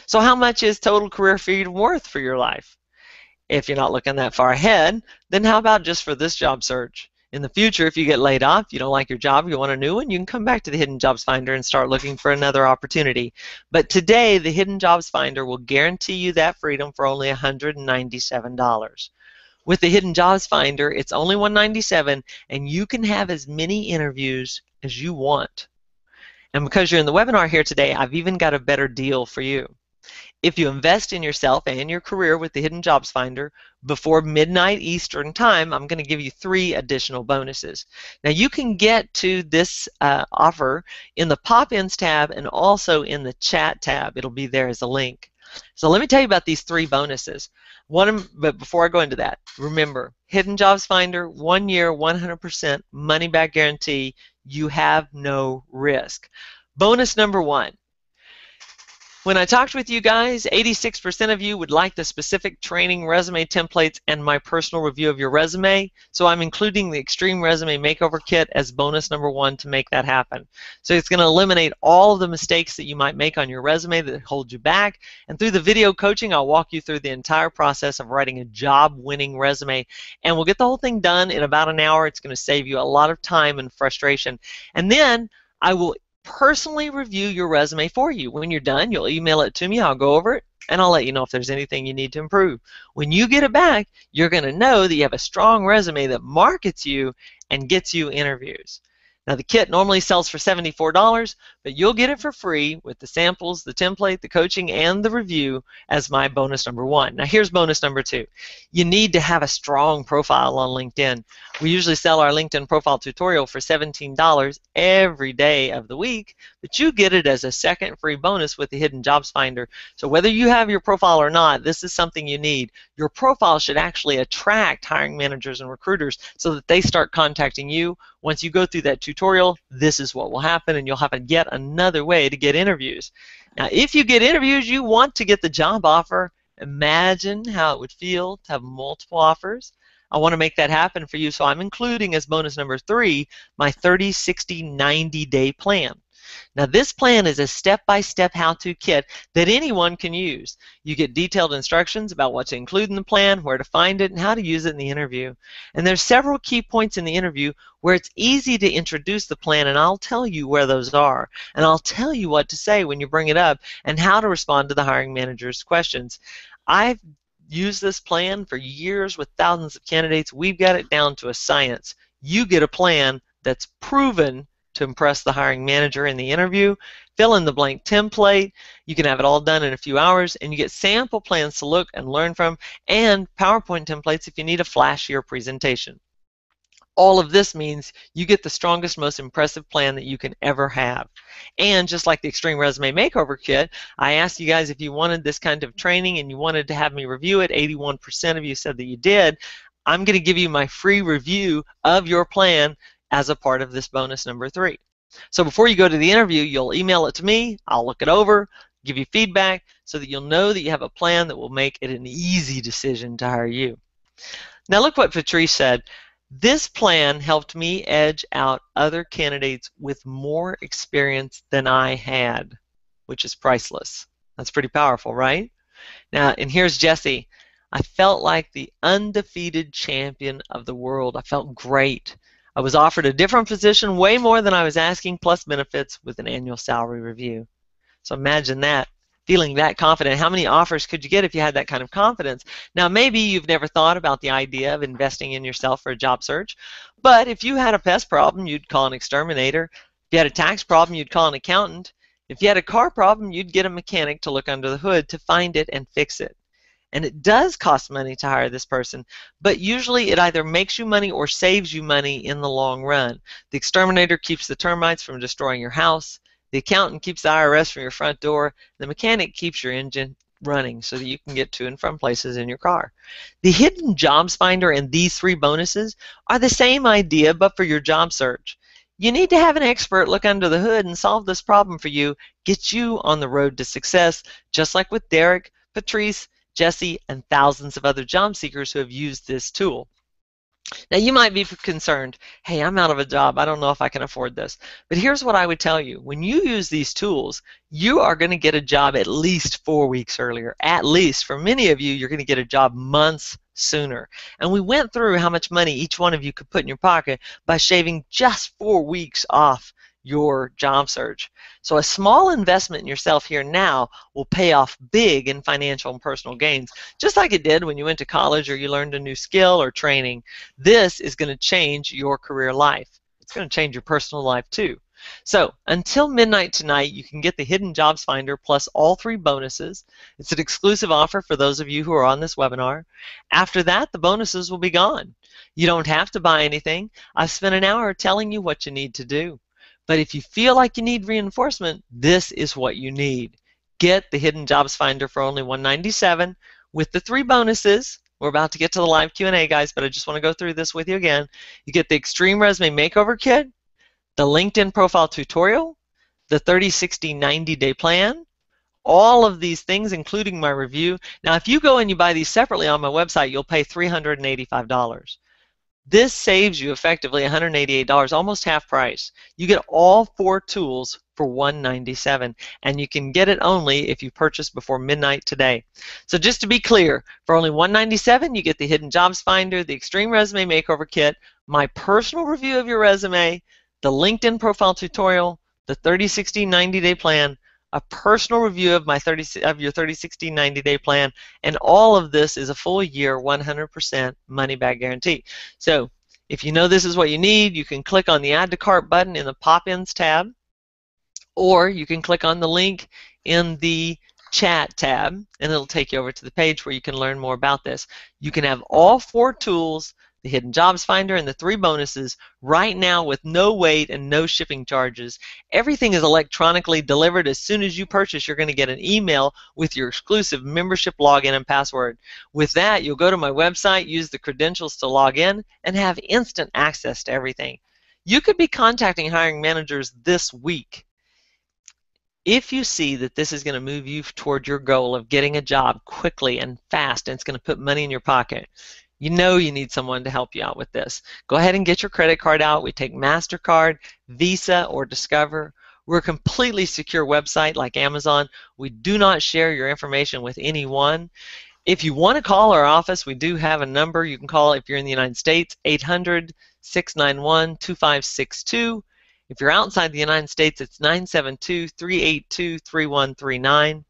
So how much is total career freedom worth for your life? If you're not looking that far ahead, then how about just for this job search? In the future, if you get laid off, you don't like your job, you want a new one, you can come back to the Hidden Jobs Finder and start looking for another opportunity. But today, the Hidden Jobs Finder will guarantee you that freedom for only $197. With the Hidden Jobs Finder, it's only $197, and you can have as many interviews as you want. And because you're in the webinar here today, I've even got a better deal for you. If you invest in yourself and your career with the Hidden Jobs Finder before midnight Eastern time, I'm going to give you 3 additional bonuses. Now you can get to this offer in the Pop-ins tab and also in the Chat tab. It'll be there as a link. So let me tell you about these 3 bonuses. But before I go into that, remember, Hidden Jobs Finder, 1 year, 100% money back guarantee. You have no risk. Bonus number 1. When I talked with you guys, 86% of you would like the specific training resume templates and my personal review of your resume, so I'm including the Extreme Resume Makeover Kit as bonus number 1 to make that happen. So it's going to eliminate all of the mistakes that you might make on your resume that hold you back, and through the video coaching, I'll walk you through the entire process of writing a job-winning resume, and we'll get the whole thing done in about an hour. It's going to save you a lot of time and frustration, and then I will personally review your resume for you. When you're done, you'll email it to me. I'll go over it, and I'll let you know if there's anything you need to improve. When you get it back, you're going to know that you have a strong resume that markets you and gets you interviews. Now, the kit normally sells for $74, but you'll get it for free with the samples, the template, the coaching, and the review as my bonus number 1. Now, here's bonus number 2. You need to have a strong profile on LinkedIn. We usually sell our LinkedIn profile tutorial for $17 every day of the week, but you get it as a second free bonus with the Hidden Jobs Finder. So whether you have your profile or not, this is something you need. Your profile should actually attract hiring managers and recruiters so that they start contacting you. Once you go through that tutorial, this is what will happen, and you'll have yet another way to get interviews. Now, if you get interviews, you want to get the job offer. Imagine how it would feel to have multiple offers. I want to make that happen for you, so I'm including as bonus number 3 my 30, 60, 90-day plan. Now, this plan is a step-by-step how-to kit that anyone can use. You get detailed instructions about what to include in the plan, where to find it, and how to use it in the interview. And there's several key points in the interview where it's easy to introduce the plan, and I'll tell you where those are. And I'll tell you what to say when you bring it up and how to respond to the hiring manager's questions. I've used this plan for years with thousands of candidates. We've got it down to a science. You get a plan that's proven to impress the hiring manager in the interview. Fill in the blank template. You can have it all done in a few hours, and you get sample plans to look and learn from, and PowerPoint templates if you need a flashier presentation. All of this means you get the strongest, most impressive plan that you can ever have. And just like the Extreme Resume Makeover Kit, I asked you guys if you wanted this kind of training and you wanted to have me review it. 81% of you said that you did. I'm going to give you my free review of your plan as a part of this bonus number 3. So before you go to the interview, you'll email it to me. I'll look it over, give you feedback, so that you'll know that you have a plan that will make it an easy decision to hire you. Now look what Patrice said. This plan helped me edge out other candidates with more experience than I had, which is priceless. That's pretty powerful, right? Now, and here's Jesse. I felt like the undefeated champion of the world. I felt great. I was offered a different position, way more than I was asking, plus benefits with an annual salary review. So imagine that, feeling that confident. How many offers could you get if you had that kind of confidence? Now, maybe you've never thought about the idea of investing in yourself for a job search, but if you had a pest problem, you'd call an exterminator. If you had a tax problem, you'd call an accountant. If you had a car problem, you'd get a mechanic to look under the hood to find it and fix it. And it does cost money to hire this person, but usually it either makes you money or saves you money in the long run. The exterminator keeps the termites from destroying your house. The accountant keeps the IRS from your front door. The mechanic keeps your engine running so that you can get to and from places in your car. The Hidden Jobs Finder and these 3 bonuses are the same idea, but for your job search. You need to have an expert look under the hood and solve this problem for you, get you on the road to success, just like with Derek, Patrice, Jesse, and thousands of other job seekers who have used this tool. Now, you might be concerned, hey, I'm out of a job. I don't know if I can afford this. But here's what I would tell you. When you use these tools, you are going to get a job at least 4 weeks earlier. At least. For many of you, you're going to get a job months sooner. And we went through how much money each one of you could put in your pocket by shaving just 4 weeks off your job search. So a small investment in yourself here now will pay off big in financial and personal gains, just like it did when you went to college or you learned a new skill or training. This is going to change your career life. It's going to change your personal life too. So until midnight tonight, you can get the Hidden Jobs Finder plus all 3 bonuses. It's an exclusive offer for those of you who are on this webinar. After that, the bonuses will be gone. You don't have to buy anything. I've spent an hour telling you what you need to do. But if you feel like you need reinforcement, this is what you need. Get the Hidden Jobs Finder for only $197 with the 3 bonuses. We're about to get to the live Q&A, guys, but I just want to go through this with you again. You get the Extreme Resume Makeover Kit, the LinkedIn Profile Tutorial, the 30, 60, 90-day plan, all of these things, including my review. Now, if you go and you buy these separately on my website, you'll pay $385. This saves you effectively $188, almost half price. You get all 4 tools for $197, and you can get it only if you purchase before midnight today. So just to be clear, for only $197, you get the Hidden Jobs Finder, the Extreme Resume Makeover Kit, my personal review of your resume, the LinkedIn Profile Tutorial, the 30, 60, 90-day plan, a personal review of your 30, 60, 90-day plan, and all of this is a full year 100% money back guarantee. So if you know this is what you need, you can click on the Add to Cart button in the Pop-ins tab, or you can click on the link in the Chat tab, and it'll take you over to the page where you can learn more about this. You can have all 4 tools, the Hidden Jobs Finder and the 3 bonuses, right now with no wait and no shipping charges. Everything is electronically delivered. As soon as you purchase, you're going to get an email with your exclusive membership login and password. With that, you'll go to my website, use the credentials to log in, and have instant access to everything. You could be contacting hiring managers this week. If you see that this is going to move you toward your goal of getting a job quickly and fast, and it's going to put money in your pocket, you know you need someone to help you out with this. Go ahead and get your credit card out. We take MasterCard, Visa, or Discover. We're a completely secure website like Amazon. We do not share your information with anyone. If you want to call our office, we do have a number you can call if you're in the United States, 800-691-2562. If you're outside the United States, it's 972-382-3139.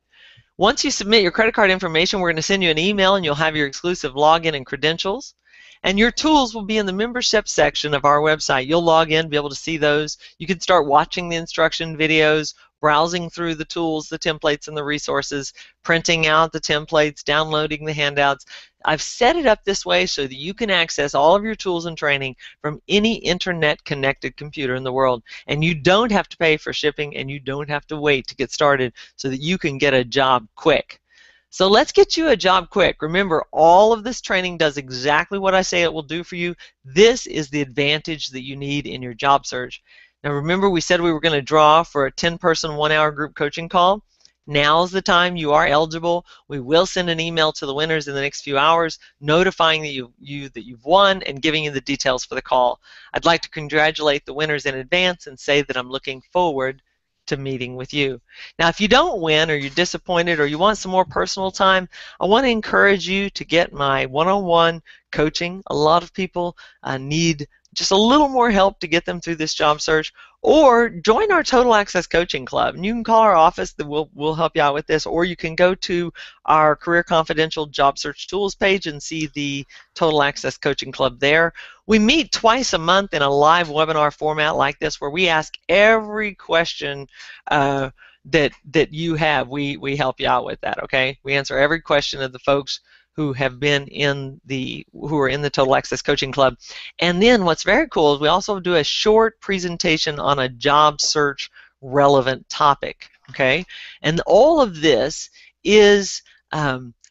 Once you submit your credit card information, we're going to send you an email and you'll have your exclusive login and credentials. And your tools will be in the membership section of our website. You'll log in, be able to see those. You can start watching the instruction videos, browsing through the tools, the templates, and the resources, printing out the templates, downloading the handouts. I've set it up this way so that you can access all of your tools and training from any internet-connected computer in the world. And you don't have to pay for shipping, and you don't have to wait to get started so that you can get a job quick. So let's get you a job quick. Remember, all of this training does exactly what I say it will do for you. This is the advantage that you need in your job search. Now remember, we said we were going to draw for a 10-person 1-hour group coaching call. Now's the time. You are eligible. We will send an email to the winners in the next few hours notifying that you've won and giving you the details for the call. I'd like to congratulate the winners in advance and say that I'm looking forward to meeting with you. Now, if you don't win, or you're disappointed, or you want some more personal time, I want to encourage you to get my one-on-one coaching. A lot of people need just a little more help to get them through this job search, or join our Total Access Coaching Club. And you can call our office that we'll help you out with this, or you can go to our Career Confidential Job Search Tools page and see the Total Access Coaching Club there. We meet twice a month in a live webinar format like this, where we ask every question that you have. We help you out with that, okay? We answer every question of the folks who are in the Total Access Coaching Club. And then what's very cool is we also do a short presentation on a job search relevant topic, okay? And all of this is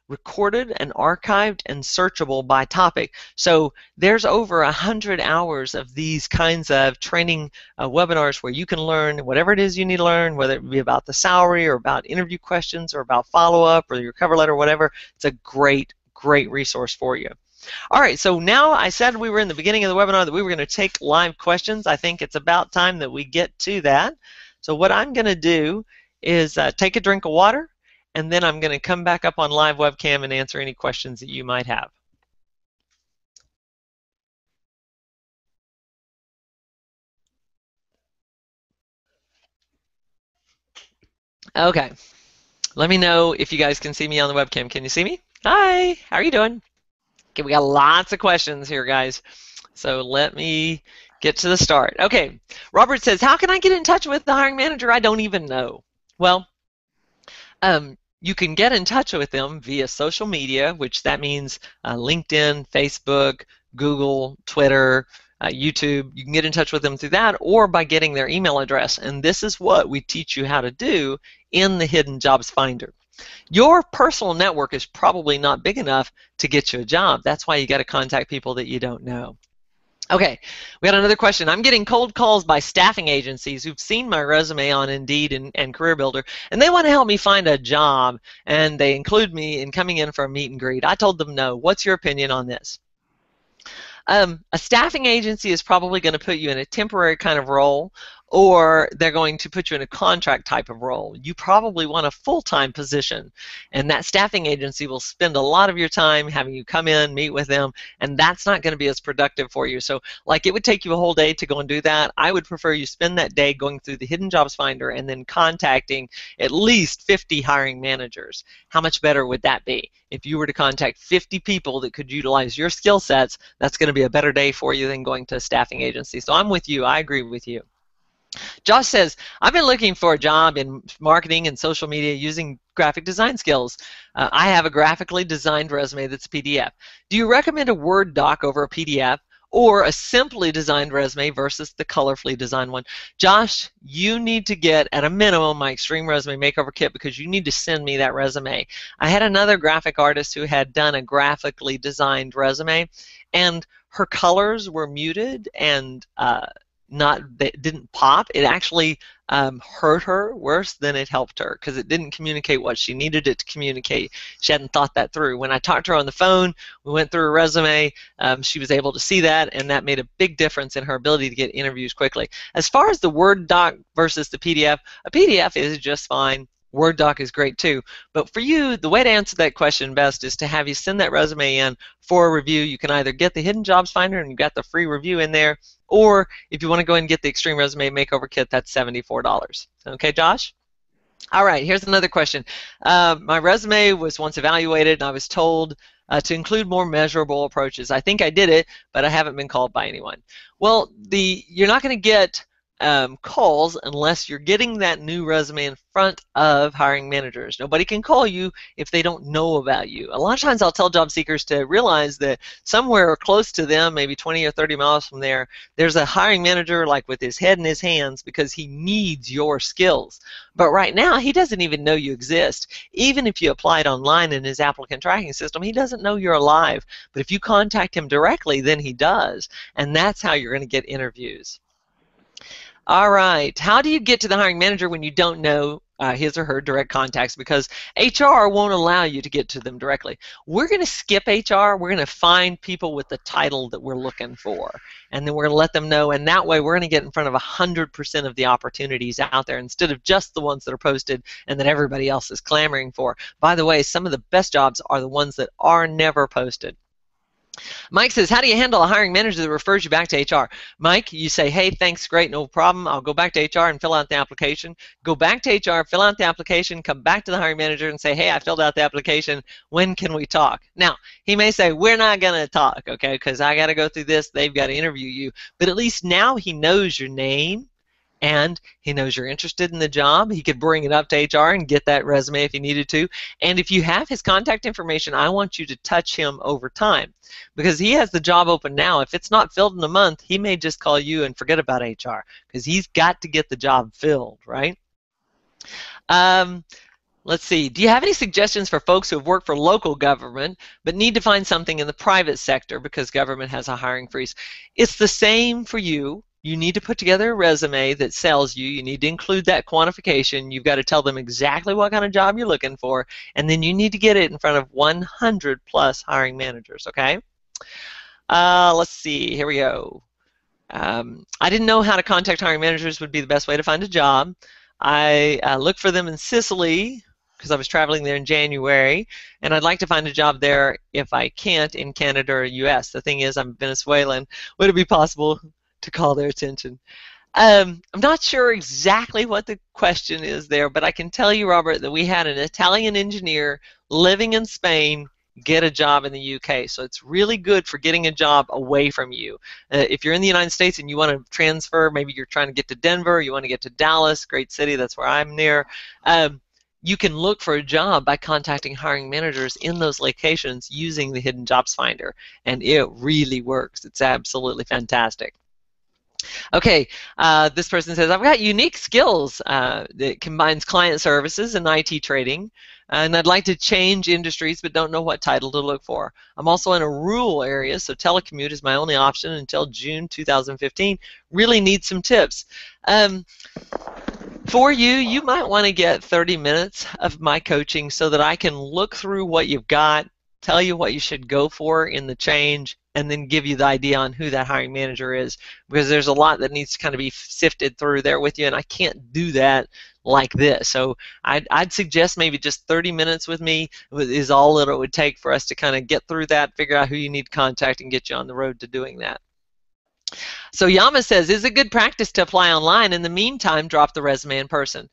recorded and archived and searchable by topic. So there's over 100 hours of these kinds of training webinars where you can learn whatever it is you need to learn, whether it be about the salary or about interview questions or about follow-up or your cover letter, whatever. It's a great resource for you. All right, so now I said we were in the beginning of the webinar that we were going to take live questions. I think it's about time that we get to that. So what I'm going to do is take a drink of water, and then I'm going to come back up on live webcam and answer any questions that you might have. Okay, let me know if you guys can see me on the webcam. Can you see me? Hi, how are you doing? Okay, we got lots of questions here, guys. So let me get to the start. Okay, Robert says, how can I get in touch with the hiring manager? I don't even know. Well, you can get in touch with them via social media, which that means LinkedIn, Facebook, Google, Twitter, YouTube. You can get in touch with them through that, or by getting their email address. And this is what we teach you how to do in the Hidden Jobs Finder. Your personal network is probably not big enough to get you a job. That's why you got to contact people that you don't know. Okay, we got another question. I'm getting cold calls by staffing agencies who've seen my resume on Indeed and CareerBuilder, and they want to help me find a job, and they include me in coming in for a meet and greet. I told them no. What's your opinion on this? A staffing agency is probably going to put you in a temporary kind of role, or they're going to put you in a contract type of role. You probably want a full-time position, and that staffing agency will spend a lot of your time having you come in, meet with them, and that's not going to be as productive for you. So like it would take you a whole day to go and do that. I would prefer you spend that day going through the Hidden Jobs Finder and then contacting at least 50 hiring managers. How much better would that be? If you were to contact 50 people that could utilize your skill sets, that's going to be a better day for you than going to a staffing agency. So I'm with you. I agree with you. Josh says, I've been looking for a job in marketing and social media using graphic design skills. I have a graphically designed resume that's a PDF. Do you recommend a Word doc over a PDF or a simply designed resume versus the colorfully designed one? Josh, you need to get, at a minimum, my Extreme Resume Makeover Kit because you need to send me that resume. I had another graphic artist who had done a graphically designed resume, and her colors were muted and that didn't pop. It actually hurt her worse than it helped her because it didn't communicate what she needed it to communicate. She hadn't thought that through. When I talked to her on the phone, we went through her resume, she was able to see that, and that made a big difference in her ability to get interviews quickly. As far as the Word doc versus the PDF, a PDF is just fine. Word doc is great too. But for you, the way to answer that question best is to have you send that resume in for a review. You can either get the Hidden Jobs Finder and you've got the free review in there, or if you want to go ahead and get the Extreme Resume Makeover Kit, that's $74. Okay, Josh? All right, here's another question. My resume was once evaluated and I was told to include more measurable approaches. I think I did it, but I haven't been called by anyone. Well, you're not going to get calls unless you're getting that new resume in front of hiring managers. Nobody can call you if they don't know about you. A lot of times I'll tell job seekers to realize that somewhere close to them, maybe 20 or 30 miles from there, there's a hiring manager like with his head in his hands because he needs your skills. But right now he doesn't even know you exist. Even if you applied online in his applicant tracking system, he doesn't know you're alive. But if you contact him directly, then he does. And that's how you're going to get interviews. All right, how do you get to the hiring manager when you don't know his or her direct contacts because HR won't allow you to get to them directly? We're going to skip HR. We're going to find people with the title that we're looking for, and then we're going to let them know, and that way we're going to get in front of 100% of the opportunities out there instead of just the ones that are posted and that everybody else is clamoring for. By the way, some of the best jobs are the ones that are never posted. Mike says, how do you handle a hiring manager that refers you back to HR? Mike, you say, hey, thanks, great, no problem. I'll go back to HR and fill out the application. Go back to HR, fill out the application, come back to the hiring manager and say, hey, I filled out the application. When can we talk? Now, he may say, we're not going to talk, okay, because I got to go through this. They've got to interview you. But at least now he knows your name, and he knows you're interested in the job. He could bring it up to HR and get that resume if he needed to. And if you have his contact information, I want you to touch him over time because he has the job open now. If it's not filled in a month, he may just call you and forget about HR because he's got to get the job filled, right? Let's see. Do you have any suggestions for folks who have worked for local government but need to find something in the private sector because government has a hiring freeze? It's the same for you. You need to put together a resume that sells you. You need to include that quantification. You've got to tell them exactly what kind of job you're looking for, and then you need to get it in front of 100 plus hiring managers, okay? Let's see. Here we go. I didn't know how to contact hiring managers would be the best way to find a job. I looked for them in Sicily because I was traveling there in January, and I'd like to find a job there if I can't in Canada or US. The thing is, I'm Venezuelan. Would it be possible to call their attention? I'm not sure exactly what the question is there, but I can tell you, Robert, that we had an Italian engineer living in Spain get a job in the UK. So it's really good for getting a job away from you. If you're in the United States and you want to transfer, maybe you're trying to get to Denver, you want to get to Dallas, great city, that's where I'm near. You can look for a job by contacting hiring managers in those locations using the Hidden Jobs Finder, and it really works. It's absolutely fantastic. Okay, this person says, I've got unique skills that combines client services and IT trading, and I'd like to change industries but don't know what title to look for. I'm also in a rural area, so telecommute is my only option until June 2015. Really need some tips. For you, you might want to get 30 minutes of my coaching so that I can look through what you've got, tell you what you should go for in the change, and then give you the idea on who that hiring manager is, because there's a lot that needs to kind of be sifted through there with you, and I can't do that like this. So I'd suggest maybe just 30 minutes with me is all that it would take for us to kind of get through that, figure out who you need to contact, and get you on the road to doing that. So Yama says, is it good practice to apply online? In the meantime, drop the resume in person.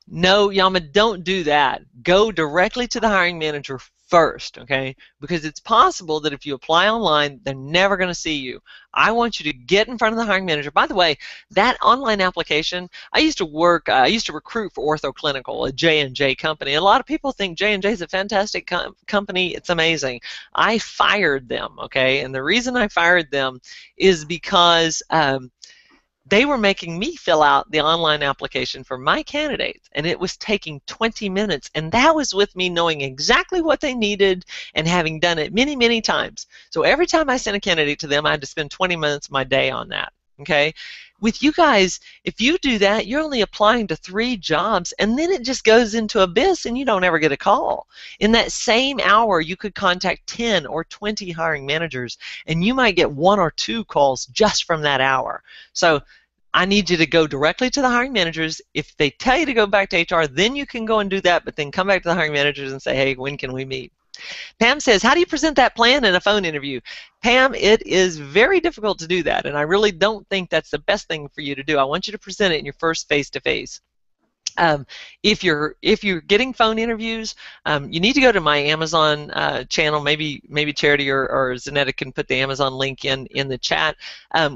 No, Yama, don't do that. Go directly to the hiring manager first, okay? Because it's possible that if you apply online, they're never going to see you. I want you to get in front of the hiring manager. By the way, that online application, I used to recruit for Ortho Clinical, a J&J company. A lot of people think J&J is a fantastic company. It's amazing. I fired them, okay? And the reason I fired them is because they were making me fill out the online application for my candidates, and it was taking 20 minutes, and that was with me knowing exactly what they needed and having done it many, many times. So every time I sent a candidate to them, I had to spend 20 minutes of my day on that, okay? With you guys, if you do that, you're only applying to 3 jobs, and then it just goes into abyss, and you don't ever get a call. In that same hour, you could contact 10 or 20 hiring managers, and you might get 1 or 2 calls just from that hour. So I need you to go directly to the hiring managers. If they tell you to go back to HR, then you can go and do that, but then come back to the hiring managers and say, hey, when can we meet? Pam says, how do you present that plan in a phone interview? Pam, it is very difficult to do that, and I really don't think that's the best thing for you to do. I want you to present it in your first face-to-face. If you're getting phone interviews, you need to go to my Amazon channel. Maybe Charity or Zanetta can put the Amazon link in the chat.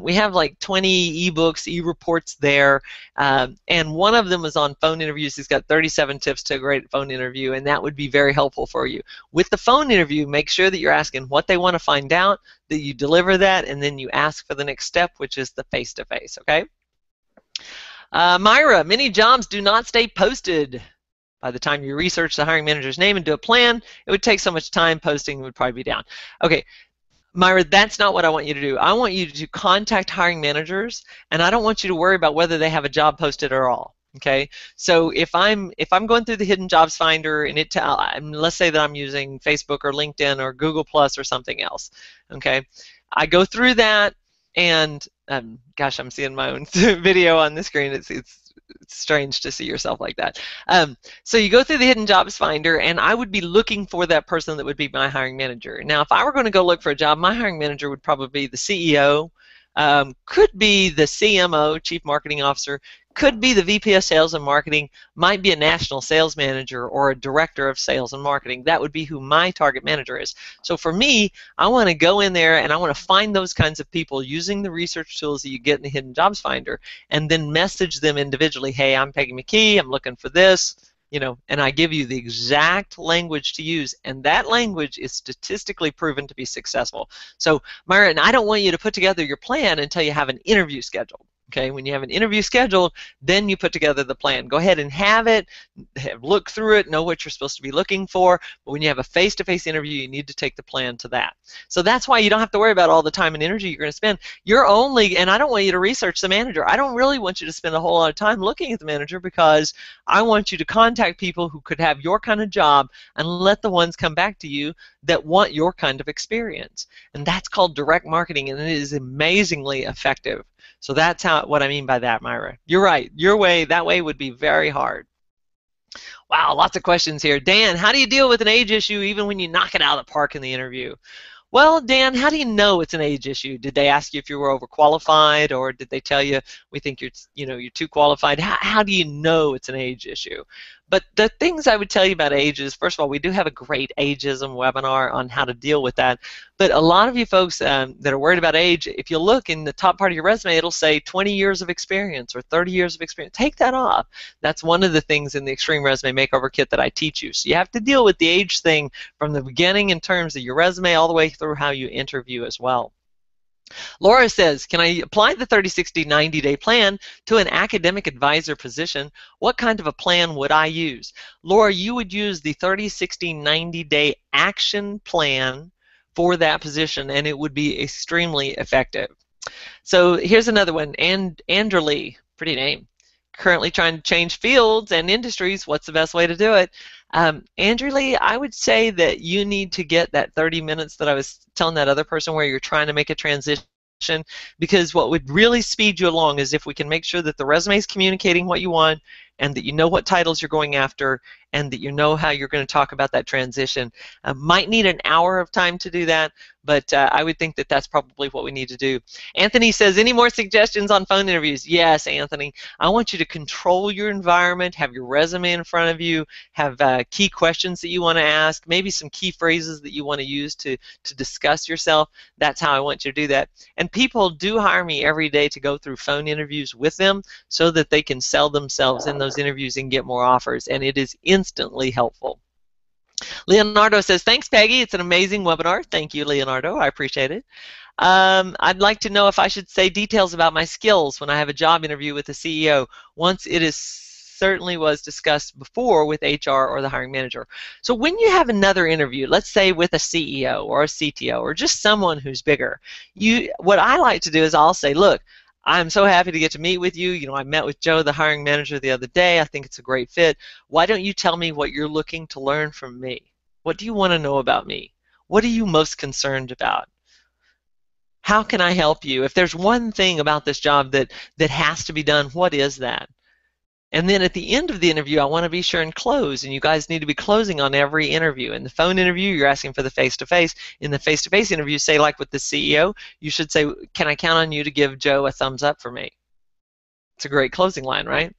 We have like 20 ebooks, e-reports there, and one of them is on phone interviews. It's got 37 tips to a great phone interview, and that would be very helpful for you. With the phone interview, make sure that you're asking what they want to find out, that you deliver that, and then you ask for the next step, which is the face-to-face, okay? Myra, many jobs do not stay posted. By the time you research the hiring manager's name and do a plan, it would take so much time, posting would probably be down. Okay, Myra, that's not what I want you to do. I want you to contact hiring managers, and I don't want you to worry about whether they have a job posted or all. Okay, so if I'm going through the Hidden Jobs Finder and let's say that I'm using Facebook or LinkedIn or Google Plus or something else. Okay, I go through that. And gosh, I'm seeing my own video on the screen. It's strange to see yourself like that. So you go through the Hidden Jobs Finder, and I would be looking for that person that would be my hiring manager. Now, if I were going to go look for a job, my hiring manager would probably be the CEO, could be the CMO, Chief Marketing Officer, could be the VP of Sales and Marketing, might be a national sales manager or a director of sales and marketing. That would be who my target manager is. So for me, I want to go in there and I want to find those kinds of people using the research tools that you get in the Hidden Jobs Finder, and then message them individually. Hey, I'm Peggy McKee, I'm looking for this. And I give you the exact language to use, and that language is statistically proven to be successful. So, Myra, and I don't want you to put together your plan until you have an interview scheduled. Okay, when you have an interview scheduled, then you put together the plan. Go ahead and have it, look through it, know what you're supposed to be looking for, but when you have a face-to-face interview, you need to take the plan to that. So that's why you don't have to worry about all the time and energy you're going to spend. And I don't want you to research the manager. I don't really want you to spend a whole lot of time looking at the manager, because I want you to contact people who could have your kind of job and let the ones come back to you that want your kind of experience. And that's called direct marketing, and it is amazingly effective. So that's what I mean by that, Myra. You're right. That way would be very hard. Wow, lots of questions here. Dan, how do you deal with an age issue even when you knock it out of the park in the interview? Well, Dan, how do you know it's an age issue? Did they ask you if you were overqualified, or did they tell you we think you're too qualified? How do you know it's an age issue? But the things I would tell you about age is, first of all, we do have a great ageism webinar on how to deal with that. But a lot of you folks that are worried about age, if you look in the top part of your resume, it'll say 20 years of experience or 30 years of experience. Take that off. That's one of the things in the Extreme Resume Makeover Kit that I teach you. So you have to deal with the age thing from the beginning in terms of your resume all the way through how you interview as well. Laura says, can I apply the 30, 60, 90-day plan to an academic advisor position? What kind of a plan would I use? Laura, you would use the 30, 60, 90-day action plan for that position, and it would be extremely effective. So here's another one. Anderlee, pretty name. Currently trying to change fields and industries. What's the best way to do it? Andrew Lee, I would say that you need to get that 30 minutes that I was telling that other person where you're trying to make a transition, because what would really speed you along is if we can make sure that the resume is communicating what you want, and that you know what titles you're going after, and that you know how you're going to talk about that transition. Might need an hour of time to do that, but I would think that that's probably what we need to do. Anthony says, any more suggestions on phone interviews? Yes, Anthony. I want you to control your environment, have your resume in front of you, have key questions that you want to ask, maybe some key phrases that you want to use to discuss yourself. That's how I want you to do that. And people do hire me every day to go through phone interviews with them so that they can sell themselves in those interviews and get more offers, and it is instantly helpful. Leonardo says, thanks, Peggy. It's an amazing webinar. Thank you, Leonardo. I appreciate it. I'd like to know if I should say details about my skills when I have a job interview with the CEO, once it is certainly was discussed before with HR or the hiring manager. So when you have another interview, let's say with a CEO or a CTO or just someone who's bigger, what I like to do is I'll say, look, I'm so happy to get to meet with you. You know, I met with Joe, the hiring manager, the other day. I think it's a great fit. Why don't you tell me what you're looking to learn from me? What do you want to know about me? What are you most concerned about? How can I help you? If there's one thing about this job that has to be done, what is that? And then at the end of the interview, I want to be sure and close, and you guys need to be closing on every interview. In the phone interview, you're asking for the face-to-face. In the face-to-face interview, say like with the CEO, you should say, can I count on you to give Joe a thumbs up for me? It's a great closing line, right?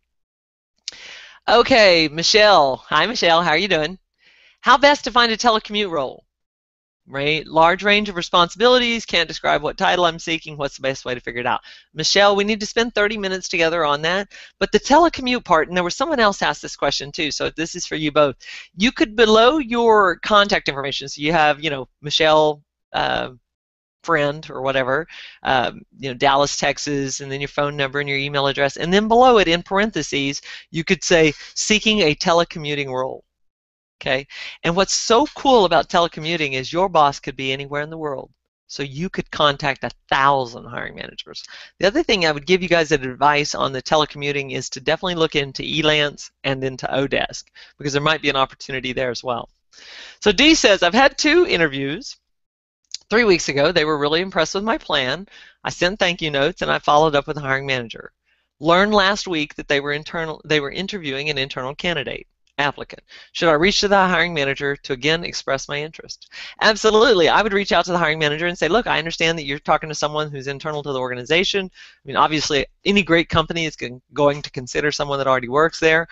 Okay, Michelle. Hi, Michelle. How are you doing? How best to find a telecommute role? Right? Large range of responsibilities, can't describe what title I'm seeking, what's the best way to figure it out? Michelle, we need to spend 30 minutes together on that. But the telecommute part, and there was someone else asked this question too, so this is for you both. You could, below your contact information, so you have, you know, Michelle, friend or whatever, you know, Dallas, Texas, and then your phone number and your email address, and then below it in parentheses, you could say, seeking a telecommuting role. Okay, and what's so cool about telecommuting is your boss could be anywhere in the world, so you could contact 1,000 hiring managers. The other thing I would give you guys as advice on the telecommuting is to definitely look into Elance and into Odesk, because there might be an opportunity there as well. So Dee says, I've had 2 interviews 3 weeks ago. They were really impressed with my plan. I sent thank you notes and I followed up with the hiring manager. Learned last week that they were interviewing an internal candidate. Applicant. Should I reach to the hiring manager to again express my interest? Absolutely. I would reach out to the hiring manager and say, look, I understand that you're talking to someone who's internal to the organization. I mean, obviously, any great company is going to consider someone that already works there.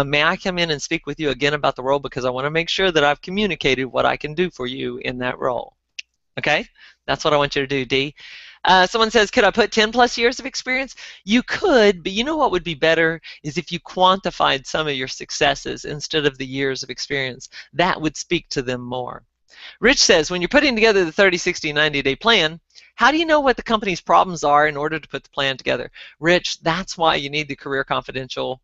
May I come in and speak with you again about the role, because I want to make sure that I've communicated what I can do for you in that role. Okay? That's what I want you to do, Dee. Someone says, could I put 10+ years of experience? You could, but you know what would be better is if you quantified some of your successes instead of the years of experience. That would speak to them more. Rich says, when you're putting together the 30, 60, 90-day plan, how do you know what the company's problems are in order to put the plan together? Rich, that's why you need the Career Confidential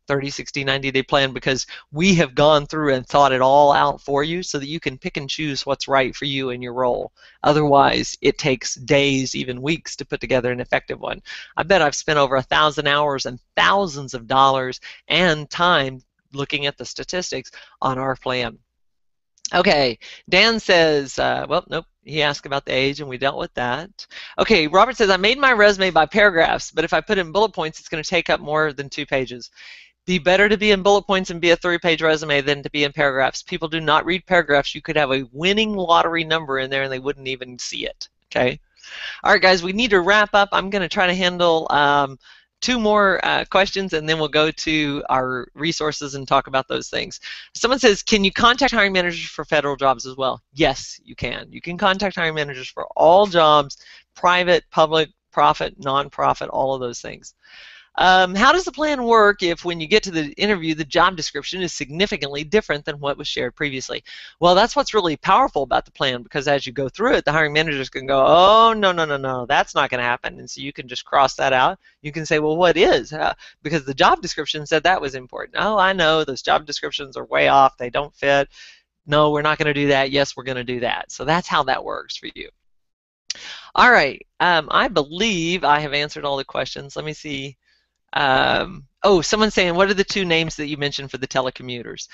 30, 60, 90-day plan, because we have gone through and thought it all out for you so that you can pick and choose what's right for you in your role. Otherwise, it takes days, even weeks, to put together an effective one. I bet I've spent over 1,000 hours and thousands of dollars and time looking at the statistics on our plan. Okay, Dan says, well, nope, he asked about the age and we dealt with that. Okay, Robert says, I made my resume by paragraphs, but if I put in bullet points, it's going to take up more than 2 pages. Be better to be in bullet points and be a 3-page resume than to be in paragraphs. People do not read paragraphs. You could have a winning lottery number in there and they wouldn't even see it, okay? All right, guys, we need to wrap up. I'm going to try to handle 2 more questions, and then we'll go to our resources and talk about those things. Someone says, can you contact hiring managers for federal jobs as well? Yes, you can. You can contact hiring managers for all jobs, private, public, profit, nonprofit, all of those things. How does the plan work if when you get to the interview the job description is significantly different than what was shared previously? Well, that's what's really powerful about the plan, because as you go through it, the hiring managers can go, oh, no, no, no, no, that's not going to happen. And so you can just cross that out. You can say, well, what is? Because the job description said that was important. Oh, I know, those job descriptions are way off. They don't fit. No, we're not going to do that. Yes, we're going to do that. So that's how that works for you. All right. I believe I have answered all the questions. Let me see. Oh, someone's saying, what are the 2 names that you mentioned for the telecommuters?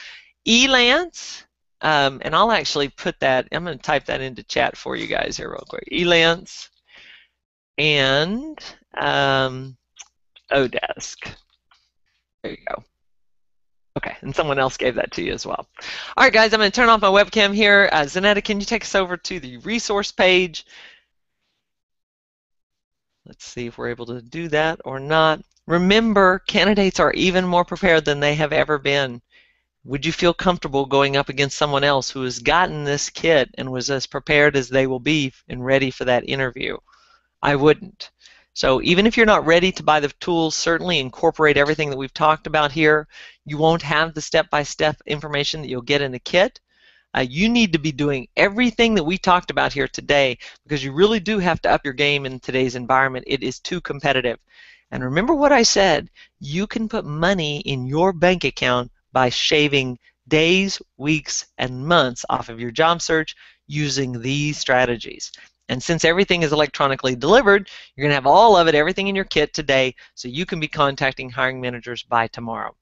Elance, and I'll actually put that, I'm going to type that into chat for you guys here real quick. Elance and Odesk. There you go. Okay, and someone else gave that to you as well. All right, guys, I'm going to turn off my webcam here. Zanetta, can you take us over to the resource page? Let's see if we're able to do that or not. Remember, candidates are even more prepared than they have ever been. Would you feel comfortable going up against someone else who has gotten this kit and was as prepared as they will be and ready for that interview? I wouldn't. So even if you're not ready to buy the tools, certainly incorporate everything that we've talked about here. You won't have the step-by-step information that you'll get in the kit. You need to be doing everything that we talked about here today because you really do have to up your game in today's environment. It is too competitive. And remember what I said, you can put money in your bank account by shaving days, weeks, and months off of your job search using these strategies. And since everything is electronically delivered, you're going to have all of it, everything in your kit today, so you can be contacting hiring managers by tomorrow.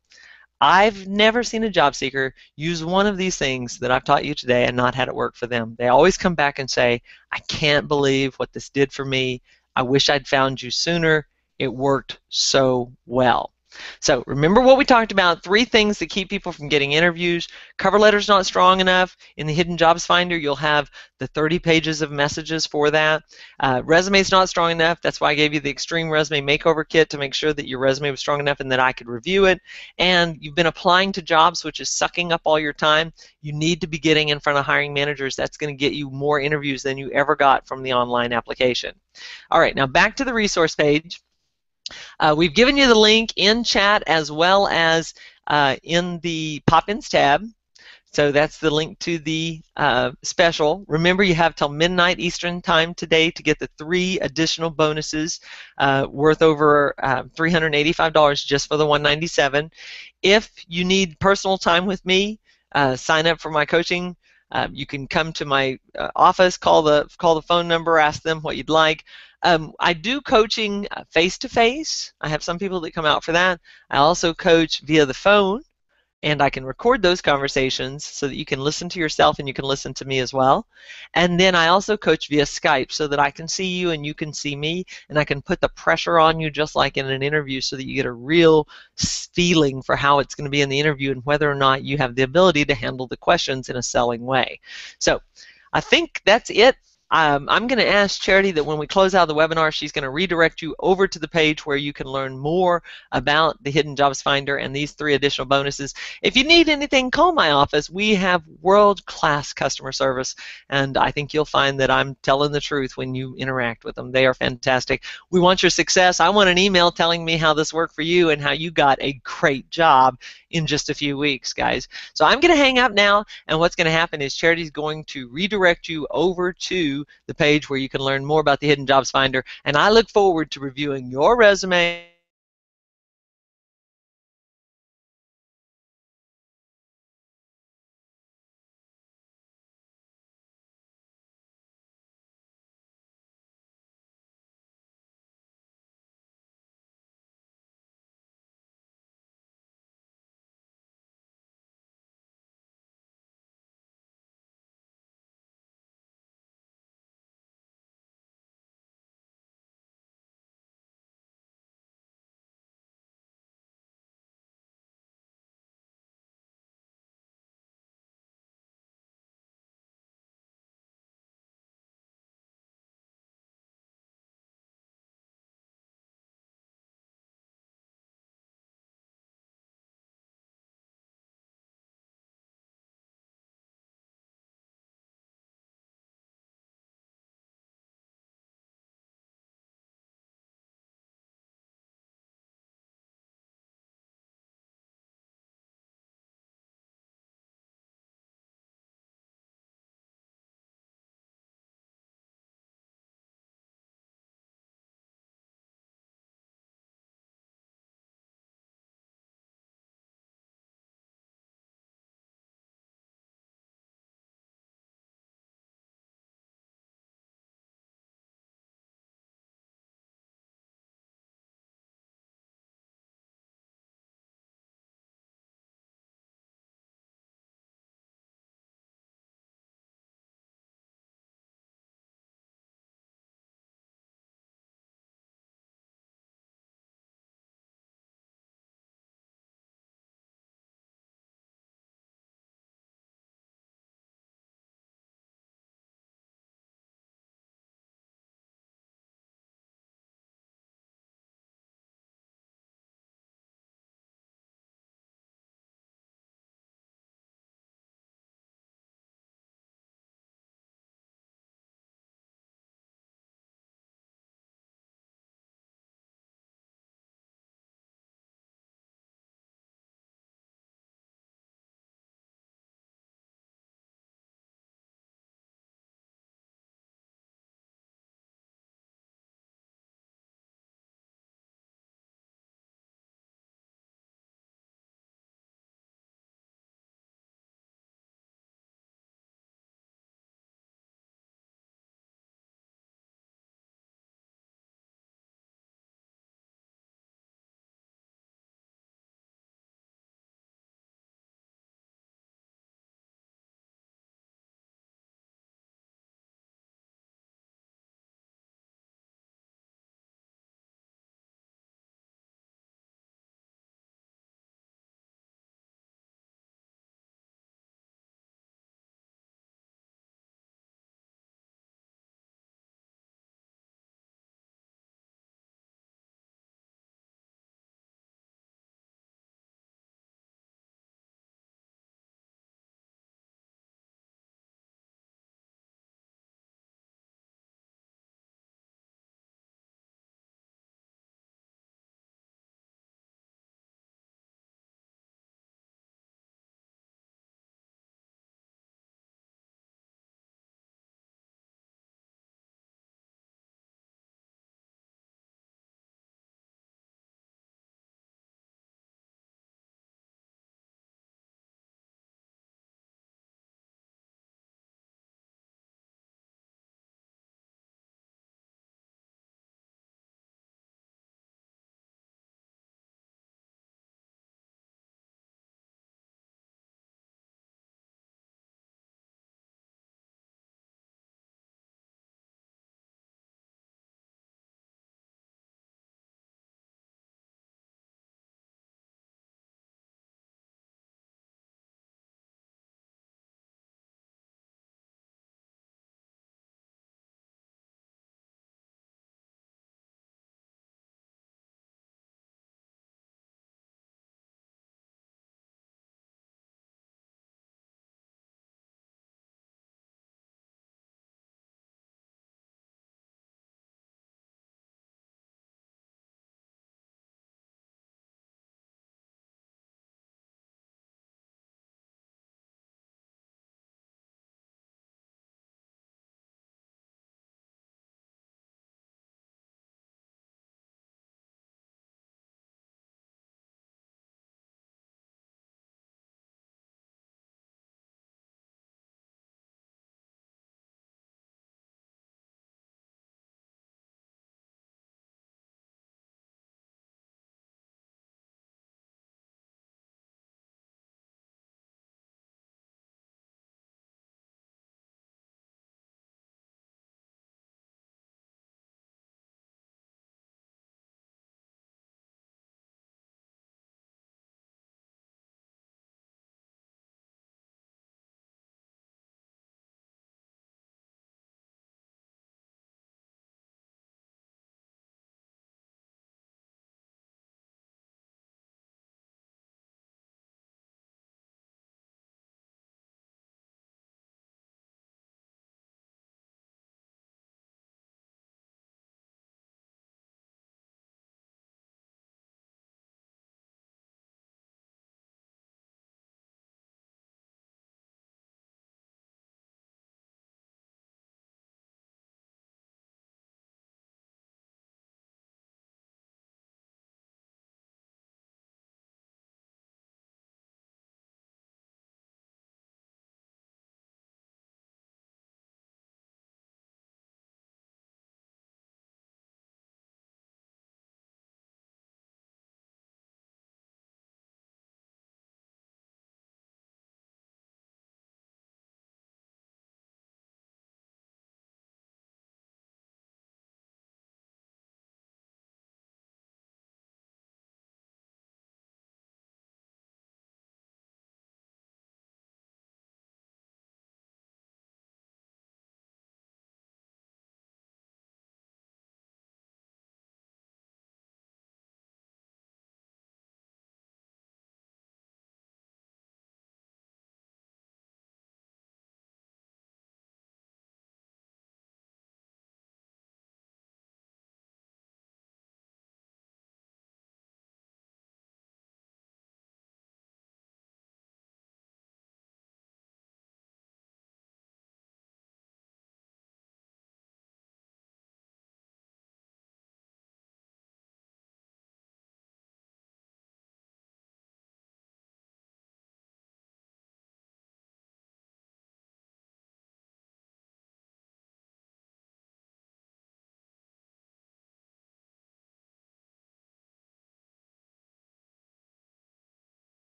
I've never seen a job seeker use one of these things that I've taught you today and not had it work for them. They always come back and say, I can't believe what this did for me. I wish I'd found you sooner. It worked so well. So remember what we talked about, 3 things that keep people from getting interviews. Cover letter's not strong enough. In the Hidden Jobs Finder, you'll have the 30 pages of messages for that. Resume's not strong enough. That's why I gave you the Extreme Resume Makeover Kit to make sure that your resume was strong enough and that I could review it. And you've been applying to jobs, which is sucking up all your time. You need to be getting in front of hiring managers. That's going to get you more interviews than you ever got from the online application. All right, now back to the resource page. We've given you the link in chat as well as in the pop-ins tab. So that's the link to the special. Remember, you have till midnight Eastern time today to get the 3 additional bonuses worth over $385 just for the $197. If you need personal time with me, sign up for my coaching. You can come to my office, call the phone number, ask them what you'd like. I do coaching face-to-face. I have some people that come out for that. I also coach via the phone, and I can record those conversations so that you can listen to yourself and you can listen to me as well. And then I also coach via Skype so that I can see you and you can see me, and I can put the pressure on you just like in an interview so that you get a real feeling for how it's going to be in the interview and whether or not you have the ability to handle the questions in a selling way. So I think that's it. I'm going to ask Charity that when we close out the webinar, she's going to redirect you over to the page where you can learn more about the Hidden Jobs Finder and these 3 additional bonuses. If you need anything, call my office. We have world-class customer service, and I think you'll find that I'm telling the truth when you interact with them. They are fantastic. We want your success. I want an email telling me how this worked for you and how you got a great job in just a few weeks, guys. So I'm going to hang up now, and what's going to happen is Charity's going to redirect you over to the page where you can learn more about the Hidden Jobs Finder, and I look forward to reviewing your resume